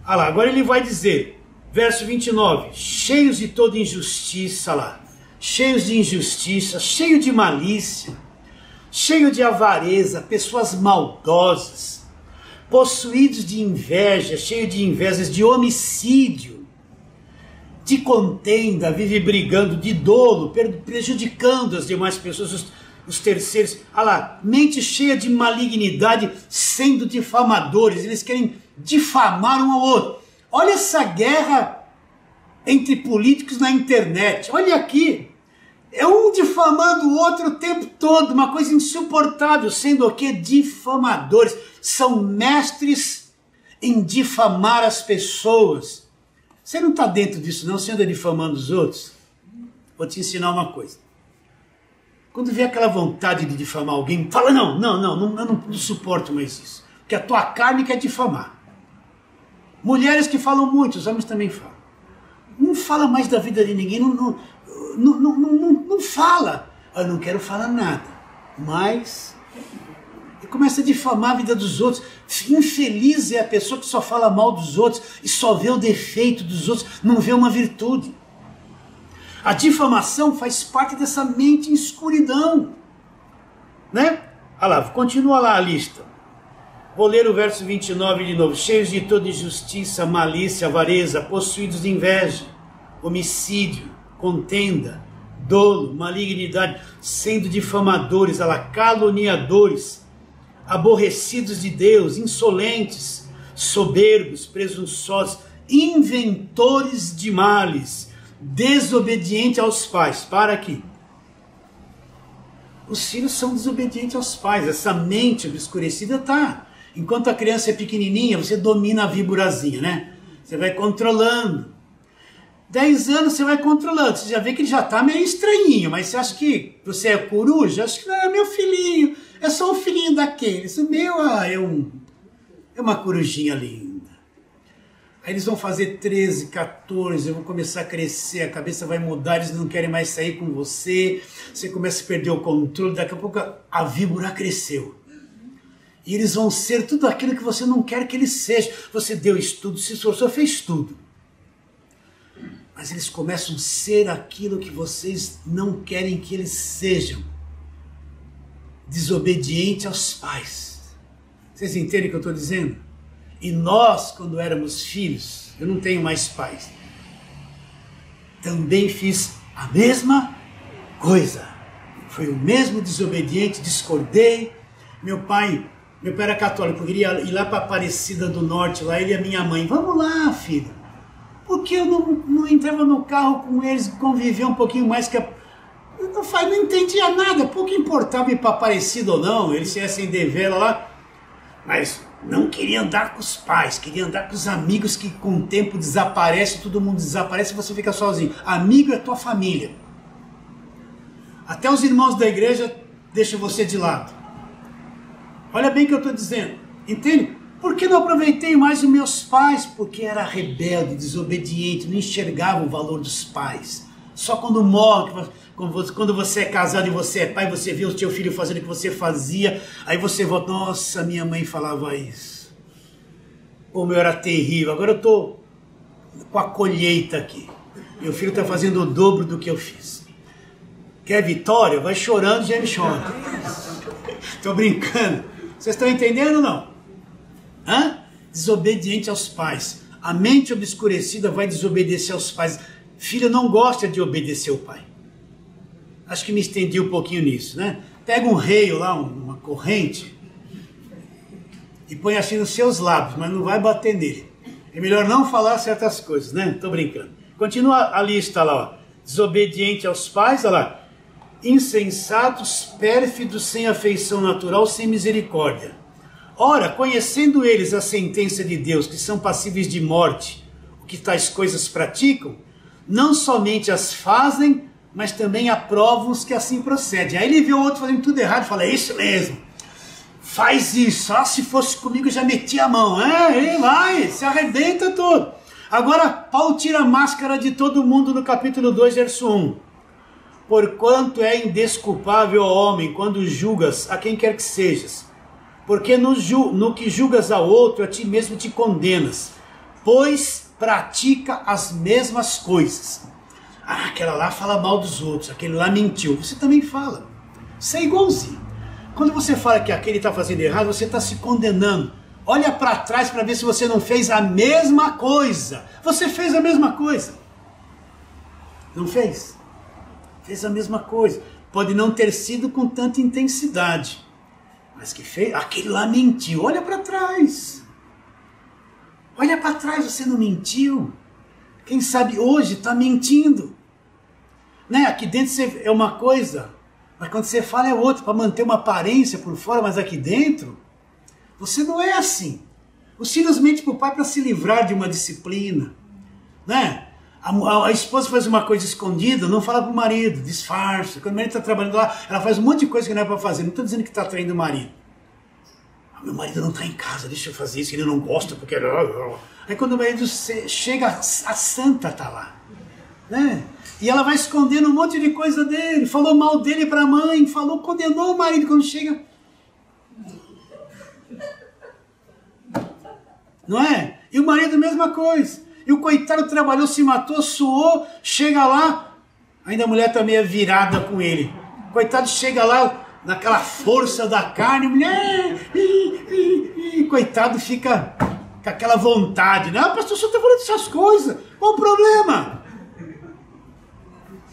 Olha lá, agora ele vai dizer, verso 29, cheios de toda injustiça lá, cheios de injustiça, cheio de malícia, cheio de avareza, pessoas maldosas, possuídos de inveja, cheio de invejas, de homicídio, de contenda, vive brigando, de dolo, prejudicando as demais pessoas, os terceiros. Olha lá, mente cheia de malignidade, sendo difamadores, eles querem difamar um ao outro. Olha essa guerra entre políticos na internet, olha aqui, é um difamando o outro o tempo todo, uma coisa insuportável, sendo o quê? Difamadores, são mestres em difamar as pessoas. Você não está dentro disso não, você anda difamando os outros? Vou te ensinar uma coisa. Quando vier aquela vontade de difamar alguém, fala, não, eu não suporto mais isso. Porque a tua carne quer difamar. Mulheres que falam muito, os homens também falam. Não fala mais da vida de ninguém, não fala. Eu não quero falar nada, mas... E começa a difamar a vida dos outros. Infeliz é a pessoa que só fala mal dos outros e só vê o defeito dos outros, não vê uma virtude. A difamação faz parte dessa mente em escuridão, né? Olha lá, continua lá a lista. Vou ler o verso 29 de novo. Cheios de toda injustiça, malícia, avareza, possuídos de inveja, homicídio, contenda, dolo, malignidade, sendo difamadores, olha lá, caluniadores, aborrecidos de Deus, insolentes, soberbos, presunçosos, inventores de males, desobedientes aos pais. Para aqui. Os filhos são desobedientes aos pais. Essa mente obscurecida está. Enquanto a criança é pequenininha, você domina a víborazinha, né? Você vai controlando. 10 anos você vai controlando. Você já vê que ele já está meio estranhinho, mas você acha que você é coruja? Acho que meu filhinho. É só um filhinho daquele. Isso meu é uma corujinha linda. Aí eles vão fazer 13, 14, vão começar a crescer, a cabeça vai mudar, eles não querem mais sair com você, você começa a perder o controle, daqui a pouco a víbora cresceu. E eles vão ser tudo aquilo que você não quer que eles sejam. Você deu estudo, se esforçou, fez tudo. Mas eles começam a ser aquilo que vocês não querem que eles sejam. Desobediente aos pais. Vocês entendem o que eu estou dizendo? E nós, quando éramos filhos, eu não tenho mais pais, também fiz a mesma coisa. Foi o mesmo desobediente, discordei. Meu pai era católico, eu queria ir lá para Aparecida do Norte, lá ele e a minha mãe. Vamos lá, filho. Porque eu não entrava no carro com eles, convivia um pouquinho mais que eu não entendia nada, pouco importava ir para Aparecida ou não, eles se acender vela lá, mas não queria andar com os pais, queria andar com os amigos que com o tempo desaparece, todo mundo desaparece e você fica sozinho. Amigo é tua família. Até os irmãos da igreja deixam você de lado. Olha bem o que eu estou dizendo, entende? Por que não aproveitei mais os meus pais? Porque era rebelde, desobediente, não enxergava o valor dos pais. Só quando morre, quando você é casado e você é pai, você vê o teu filho fazendo o que você fazia, aí você volta, nossa, minha mãe falava isso. Como eu era terrível, agora eu estou com a colheita aqui. Meu filho está fazendo o dobro do que eu fiz. Quer vitória? Vai chorando, já me chora. Estou brincando. Vocês estão entendendo ou não? Hã? Desobediente aos pais. A mente obscurecida vai desobedecer aos pais. Filho não gosta de obedecer o pai. Acho que me estendi um pouquinho nisso, né? Pega um reio lá, uma corrente, e põe assim nos seus lábios, mas não vai bater nele. É melhor não falar certas coisas, né? Tô brincando. Continua a lista lá, ó. Desobediente aos pais, olha lá. Insensatos, pérfidos, sem afeição natural, sem misericórdia. Ora, conhecendo eles a sentença de Deus, que são passíveis de morte, o que tais coisas praticam, não somente as fazem, mas também aprovam os que assim procedem. Aí ele vê o outro fazendo tudo errado e fala, é isso mesmo, faz isso, se fosse comigo eu já metia a mão, vai, se arrebenta todo. Agora Paulo tira a máscara de todo mundo no capítulo 2, verso 1. Porquanto é indesculpável, ó homem, quando julgas a quem quer que sejas, porque no que julgas a outro, a ti mesmo te condenas, pois pratica as mesmas coisas. Aquela lá fala mal dos outros, aquele lá mentiu. Você também fala. Você é igualzinho. Quando você fala que aquele está fazendo errado, você está se condenando. Olha para trás para ver se você não fez a mesma coisa. Você fez a mesma coisa. Não fez? Fez a mesma coisa. Pode não ter sido com tanta intensidade, mas que fez, aquele lá mentiu. Olha para trás. Olha para trás, você não mentiu. Quem sabe hoje está mentindo. Né? Aqui dentro você é uma coisa, mas quando você fala é outra, para manter uma aparência por fora, mas aqui dentro, você não é assim. Os filhos mentem para o pai para se livrar de uma disciplina. Né? A esposa faz uma coisa escondida, não fala para o marido, disfarça. Quando o marido está trabalhando lá, ela faz um monte de coisa que não é para fazer. Não estou dizendo que está traindo o marido. Meu marido não está em casa, deixa eu fazer isso, ele não gosta porque... Aí quando o marido chega, a santa está lá. né? E ela vai escondendo um monte de coisa dele, falou mal dele para a mãe, falou, condenou o marido. Quando chega, não é? E o marido, mesma coisa. E o coitado trabalhou, se matou, suou, chega lá, ainda a mulher está meio virada com ele. O coitado chega lá, naquela força da carne, a mulher, coitado fica com aquela vontade, né? Ah, pastor, o senhor está falando dessas coisas, qual o problema?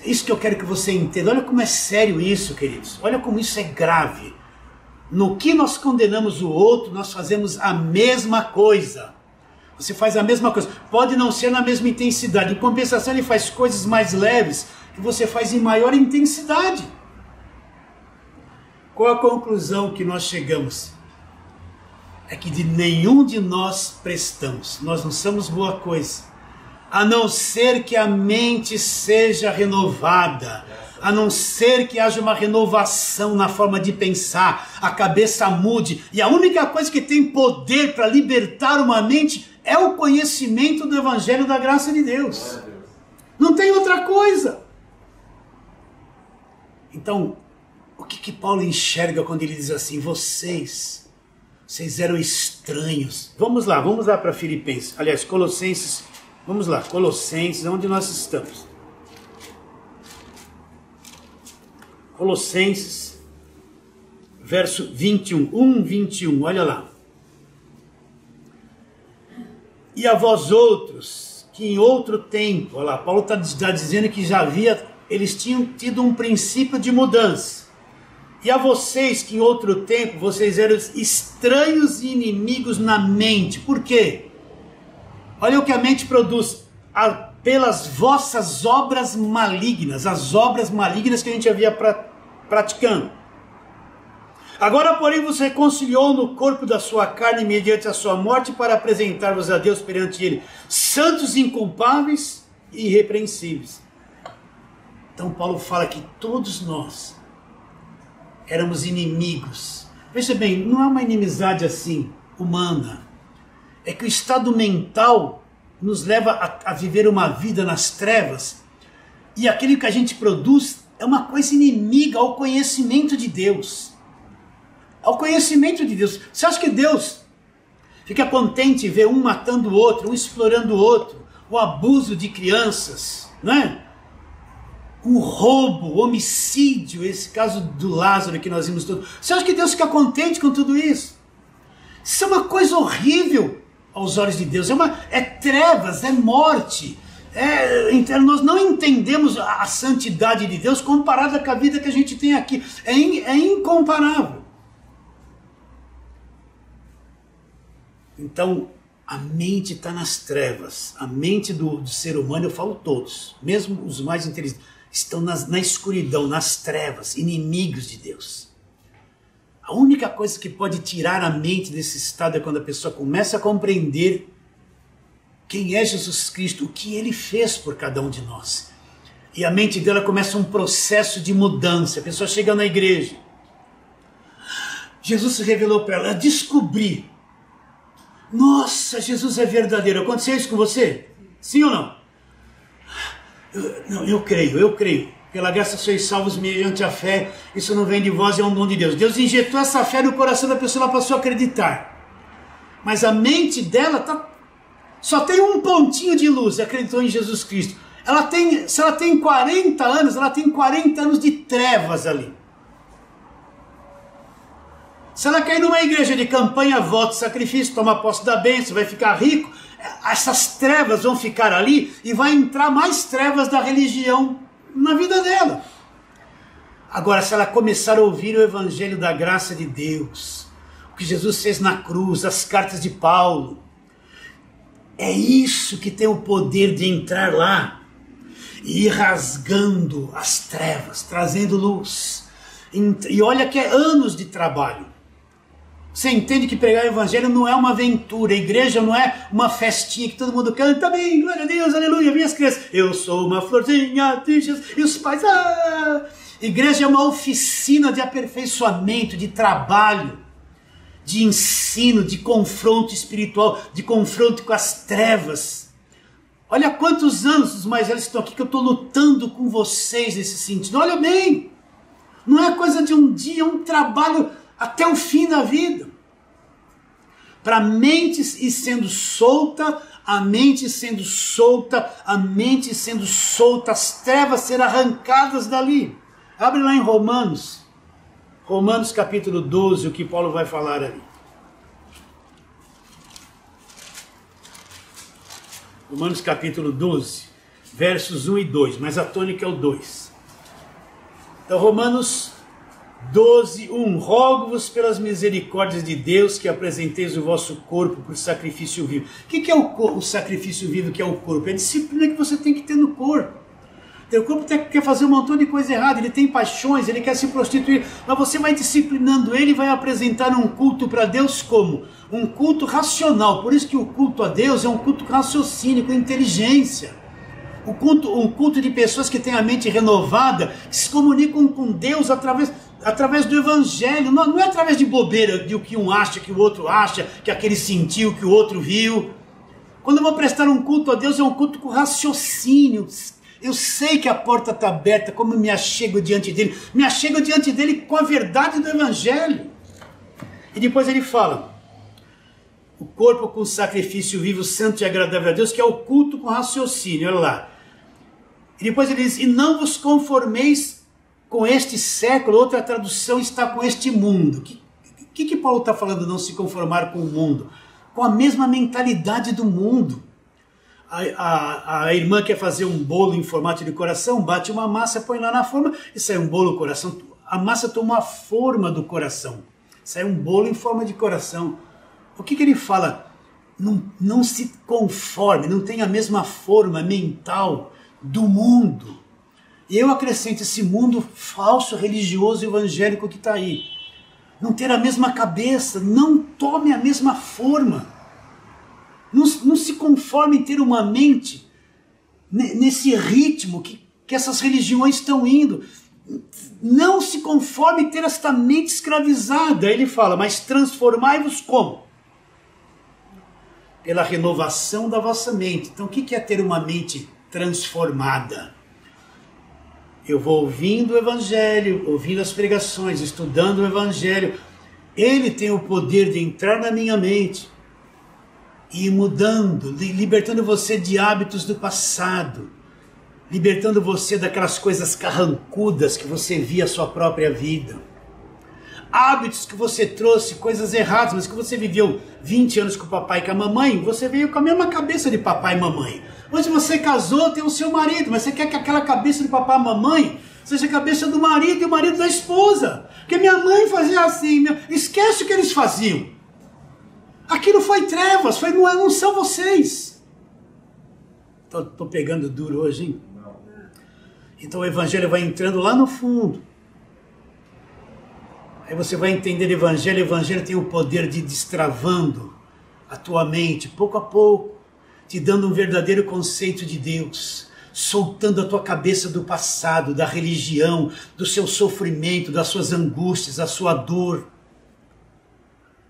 É isso que eu quero que você entenda. Olha como é sério isso, queridos. Olha como isso é grave. No que nós condenamos o outro, nós fazemos a mesma coisa. Você faz a mesma coisa. Pode não ser na mesma intensidade. Em compensação, ele faz coisas mais leves que você faz em maior intensidade. Qual a conclusão que nós chegamos? É que de nenhum de nós prestamos. Nós não somos boa coisa. A não ser que a mente seja renovada. A não ser que haja uma renovação na forma de pensar. A cabeça mude. E a única coisa que tem poder para libertar uma mente é o conhecimento do Evangelho da graça de Deus. Não tem outra coisa. Então, o que Paulo enxerga quando ele diz assim, vocês eram estranhos. Vamos lá para Filipenses. Aliás, Colossenses, vamos lá, Colossenses, onde nós estamos? Colossenses, verso 21, 21, olha lá. E a vós outros, que em outro tempo, olha lá, Paulo está dizendo que já havia, eles tinham tido um princípio de mudança. E a vocês, que em outro tempo, vocês eram estranhos e inimigos na mente. Por quê? Olha o que a mente produz. Pelas vossas obras malignas, as obras malignas que a gente havia praticando. Agora, porém, vos reconciliou no corpo da sua carne mediante a sua morte para apresentar-vos a Deus perante Ele, santos, inculpáveis e irrepreensíveis. Então Paulo fala que todos nós éramos inimigos. Veja bem, não é uma inimizade assim, humana. É que o estado mental nos leva a viver uma vida nas trevas, e aquilo que a gente produz é uma coisa inimiga ao conhecimento de Deus. Ao conhecimento de Deus. Você acha que Deus fica contente em ver um matando o outro, um explorando o outro, o abuso de crianças, não é? O roubo, o homicídio, esse caso do Lázaro que nós vimos todo. Você acha que Deus fica contente com tudo isso? Isso é uma coisa horrível aos olhos de Deus. É trevas, é morte. Então nós não entendemos a santidade de Deus comparada com a vida que a gente tem aqui. É incomparável. Então, a mente está nas trevas. A mente do ser humano, eu falo todos, mesmo os mais inteligentes, estão na escuridão, nas trevas, inimigos de Deus. A única coisa que pode tirar a mente desse estado é quando a pessoa começa a compreender quem é Jesus Cristo, o que Ele fez por cada um de nós. E a mente dela começa um processo de mudança. A pessoa chega na igreja. Jesus se revelou para ela, descobri. Nossa, Jesus é verdadeiro. Aconteceu isso com você? Sim ou não? Eu creio. Pela graça sois salvos mediante a fé. Isso não vem de vós, é um dom de Deus. Deus injetou essa fé no coração da pessoa, ela passou a acreditar. Mas a mente dela só tem um pontinho de luz, acreditou em Jesus Cristo. Se ela tem 40 anos, ela tem 40 anos de trevas ali. Se ela cair numa igreja de campanha, voto, sacrifício, toma posse da bênção, vai ficar rico, essas trevas vão ficar ali e vai entrar mais trevas da religião na vida dela. Agora, se ela começar a ouvir o Evangelho da graça de Deus, o que Jesus fez na cruz, as cartas de Paulo, é isso que tem o poder de entrar lá e ir rasgando as trevas, trazendo luz. E olha que é anos de trabalho. Você entende que pregar o Evangelho não é uma aventura, a igreja não é uma festinha que todo mundo canta bem, glória a Deus, aleluia, minhas crianças, eu sou uma florzinha de Jesus, e os pais, Igreja é uma oficina de aperfeiçoamento, de trabalho, de ensino, de confronto espiritual, de confronto com as trevas. Olha quantos anos os mais velhos estão aqui que eu estou lutando com vocês nesse sentido. Olha bem, não é coisa de um dia, é um trabalho até o fim da vida. Para a mente ir sendo solta, a mente sendo solta, a mente sendo solta, as trevas serem arrancadas dali. Abre lá em Romanos, Romanos capítulo 12, o que Paulo vai falar ali. Romanos capítulo 12, versos 1 e 2, mas a tônica é o 2. Então, Romanos 12, 1. Rogo-vos pelas misericórdias de Deus que apresenteis o vosso corpo por sacrifício vivo. O que é o sacrifício vivo que é o corpo? É a disciplina que você tem que ter no corpo. Teu corpo quer fazer um montão de coisa errada, ele tem paixões, ele quer se prostituir, mas você vai disciplinando ele e vai apresentar um culto para Deus como? Um culto racional. Por isso que o culto a Deus é um culto com raciocínio, com inteligência. Um culto de pessoas que têm a mente renovada, que se comunicam com Deus através do Evangelho, não é através de bobeira, de o que um acha, que o outro acha, que aquele sentiu, que o outro viu. Quando eu vou prestar um culto a Deus, é um culto com raciocínio. Eu sei que a porta está aberta, como eu me achego diante dele. Me achego diante dele com a verdade do Evangelho. E depois ele fala, o corpo com sacrifício vivo, santo e agradável a Deus, que é o culto com raciocínio, olha lá. E depois ele diz, e não vos conformeis com este século, outra tradução está com este mundo. O que Paulo está falando, não se conformar com o mundo? Com a mesma mentalidade do mundo. A irmã quer fazer um bolo em formato de coração, bate uma massa, põe lá na forma e sai um bolo coração. A massa toma a forma do coração, sai um bolo em forma de coração. O que ele fala? Não se conforme, não tem a mesma forma mental do mundo. E eu acrescento esse mundo falso, religioso, evangélico que está aí. Não ter a mesma cabeça, não tome a mesma forma. Não se conforme em ter uma mente nesse ritmo que essas religiões estão indo. Não se conforme em ter esta mente escravizada. Ele fala, mas transformai-vos como? Pela renovação da vossa mente. Então o que é ter uma mente transformada? Eu vou ouvindo o Evangelho, ouvindo as pregações, estudando o Evangelho. Ele tem o poder de entrar na minha mente e ir mudando, libertando você de hábitos do passado, libertando você daquelas coisas carrancudas que você via a sua própria vida. Hábitos que você trouxe, coisas erradas, mas que você viveu 20 anos com o papai e com a mamãe, você veio com a mesma cabeça de papai e mamãe. Hoje você casou, tem o seu marido, mas você quer que aquela cabeça de papai e mamãe seja a cabeça do marido e o marido da esposa. Porque minha mãe fazia assim, esquece o que eles faziam. Aquilo foi trevas, não são vocês. Estou pegando duro hoje, hein? Então o Evangelho vai entrando lá no fundo. Aí você vai entender o Evangelho tem o poder de ir destravando a tua mente, pouco a pouco, te dando um verdadeiro conceito de Deus, soltando a tua cabeça do passado, da religião, do seu sofrimento, das suas angústias, da sua dor,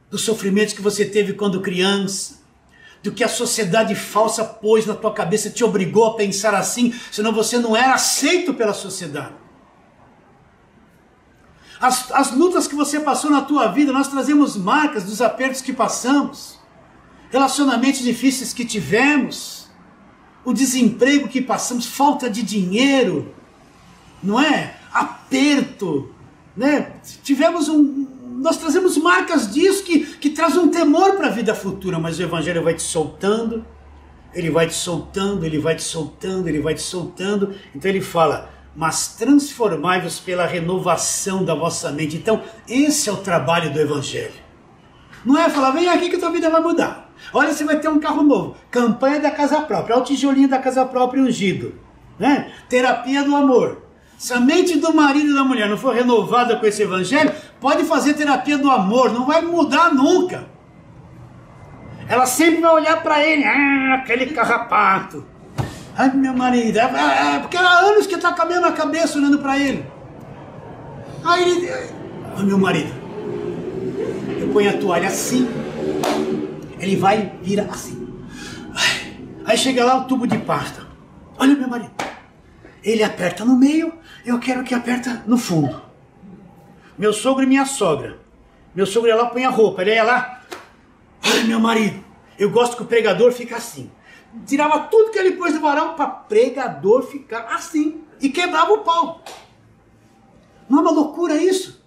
dos sofrimentos que você teve quando criança, do que a sociedade falsa pôs na tua cabeça, te obrigou a pensar assim, senão você não era aceito pela sociedade. As lutas que você passou na tua vida, nós trazemos marcas dos apertos que passamos, relacionamentos difíceis que tivemos, o desemprego que passamos, falta de dinheiro, não é? Aperto, né? Nós trazemos marcas disso que traz um temor para a vida futura, mas o Evangelho vai te soltando, ele vai te soltando, ele vai te soltando, ele vai te soltando. Então ele fala, mas transformai-vos pela renovação da vossa mente. Então esse é o trabalho do Evangelho. Não é falar, vem aqui que a tua vida vai mudar. Olha, você vai ter um carro novo. Campanha da casa própria, olha o tijolinho da casa própria ungido, né? Terapia do amor. Se a mente do marido e da mulher não for renovada com esse Evangelho, pode fazer terapia do amor, não vai mudar nunca. Ela sempre vai olhar para ele, aquele carrapato. Ai, meu marido, porque há anos que está com a mesma cabeça olhando para ele. Aí ele, meu marido, eu ponho a toalha assim, ele vai, vira assim. Aí chega lá o tubo de pasta. Olha meu marido. Ele aperta no meio, eu quero que aperta no fundo. Meu sogro e minha sogra. Meu sogro ia lá, põe a roupa, ele ia lá. Olha meu marido, eu gosto que o pregador fica assim. Tirava tudo que ele pôs no varal para pregador ficar assim. E quebrava o pau. Não é uma loucura isso?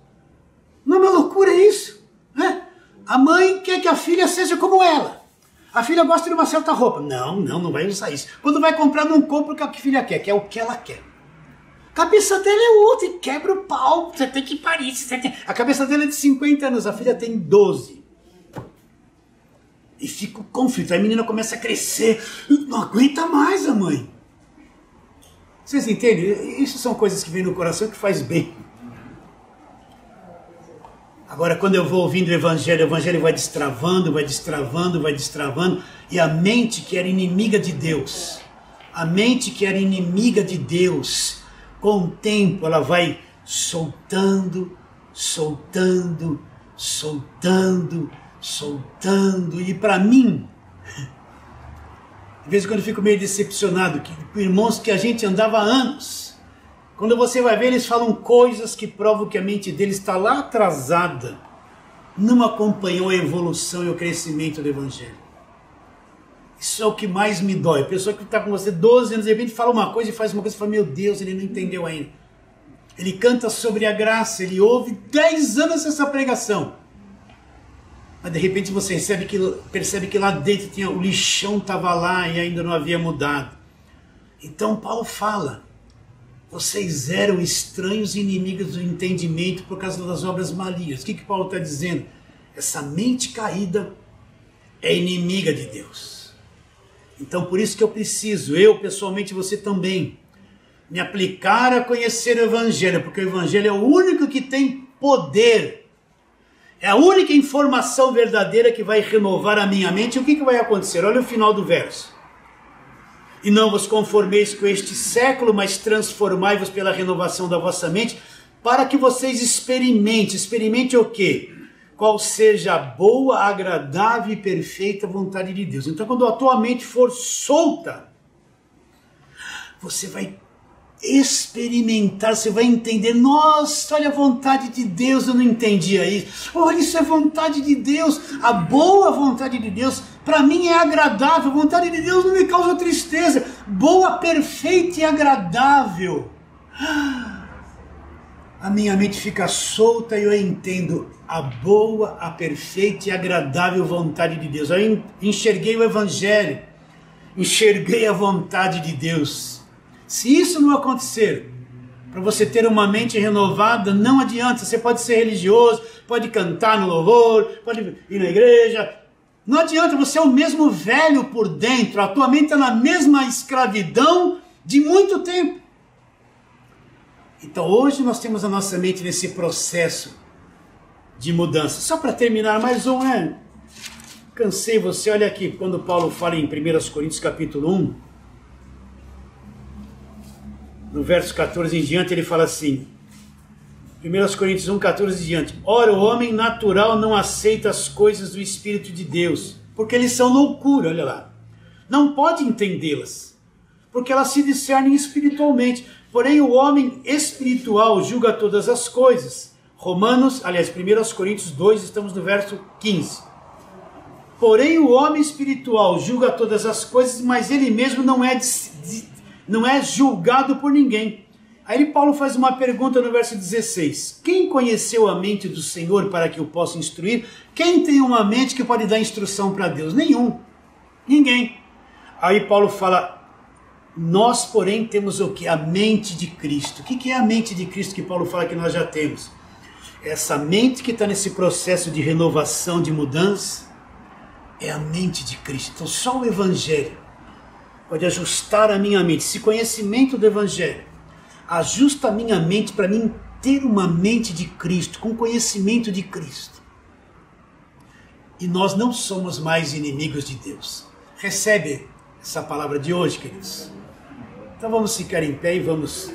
Não é uma loucura isso? Né? A mãe quer que a filha seja como ela. A filha gosta de uma certa roupa. Não vai usar isso. Quando vai comprar, não compra o que a filha quer, que é o que ela quer. A cabeça dela é outra e quebra o pau. Você tem que parir. A cabeça dela é de 50 anos, a filha tem 12. E fica o conflito. Aí a menina começa a crescer. Não aguenta mais a mãe. Vocês entendem? Isso são coisas que vêm no coração que faz bem. Agora, quando eu vou ouvindo o evangelho vai destravando, vai destravando, vai destravando. E a mente que era inimiga de Deus, a mente que era inimiga de Deus, com o tempo ela vai soltando, soltando, soltando, soltando. E para mim, de vez em quando eu fico meio decepcionado com irmãos que a gente andava há anos. Quando você vai ver, eles falam coisas que provam que a mente deles está lá atrasada. Não acompanhou a evolução e o crescimento do evangelho. Isso é o que mais me dói. A pessoa que está com você 12 anos, de repente fala uma coisa e faz uma coisa e fala, meu Deus, ele não entendeu ainda. Ele canta sobre a graça, ele ouve 10 anos essa pregação. Mas de repente você percebe que lá dentro o lixão estava lá e ainda não havia mudado. Então Paulo fala, vocês eram estranhos e inimigos do entendimento por causa das obras malignas. O que Paulo está dizendo? Essa mente caída é inimiga de Deus. Então por isso que eu preciso, eu pessoalmente, você também, me aplicar a conhecer o evangelho, porque o evangelho é o único que tem poder. É a única informação verdadeira que vai renovar a minha mente. E o que vai acontecer? Olha o final do verso. E não vos conformeis com este século, mas transformai-vos pela renovação da vossa mente, para que vocês experimentem. Experimente o quê? Qual seja a boa, agradável e perfeita vontade de Deus. Então quando a tua mente for solta, você vai experimentar, você vai entender, nossa, olha a vontade de Deus, eu não entendia isso, olha, isso é vontade de Deus, a boa vontade de Deus, para mim é agradável, a vontade de Deus não me causa tristeza, boa, perfeita e agradável, a minha mente fica solta e eu entendo a boa, a perfeita e agradável vontade de Deus, eu enxerguei o evangelho, enxerguei a vontade de Deus. Se isso não acontecer, para você ter uma mente renovada, não adianta. Você pode ser religioso, pode cantar no louvor, pode ir na igreja. Não adianta, você é o mesmo velho por dentro. A tua mente está na mesma escravidão de muito tempo. Então hoje nós temos a nossa mente nesse processo de mudança. Só para terminar, mais um, cansei você. Olha aqui, quando Paulo fala em 1 Coríntios capítulo 1, no verso 14 em diante, ele fala assim, 1 Coríntios 1, 14 em diante, ora, o homem natural não aceita as coisas do Espírito de Deus, porque eles são loucura, olha lá. Não pode entendê-las, porque elas se discernem espiritualmente. Porém, o homem espiritual julga todas as coisas. 1 Coríntios 2, estamos no verso 15. Porém, o homem espiritual julga todas as coisas, mas ele mesmo não é julgado por ninguém. Aí Paulo faz uma pergunta no verso 16. Quem conheceu a mente do Senhor para que o possa instruir? Quem tem uma mente que pode dar instrução para Deus? Nenhum. Ninguém. Aí Paulo fala, nós porém temos o que? A mente de Cristo. O que é a mente de Cristo que Paulo fala que nós já temos? Essa mente que está nesse processo de renovação, de mudança, é a mente de Cristo. Então só o Evangelho pode ajustar a minha mente. Esse conhecimento do Evangelho ajusta a minha mente para mim ter uma mente de Cristo, com conhecimento de Cristo. E nós não somos mais inimigos de Deus. Recebe essa palavra de hoje, queridos? Então vamos ficar em pé e vamos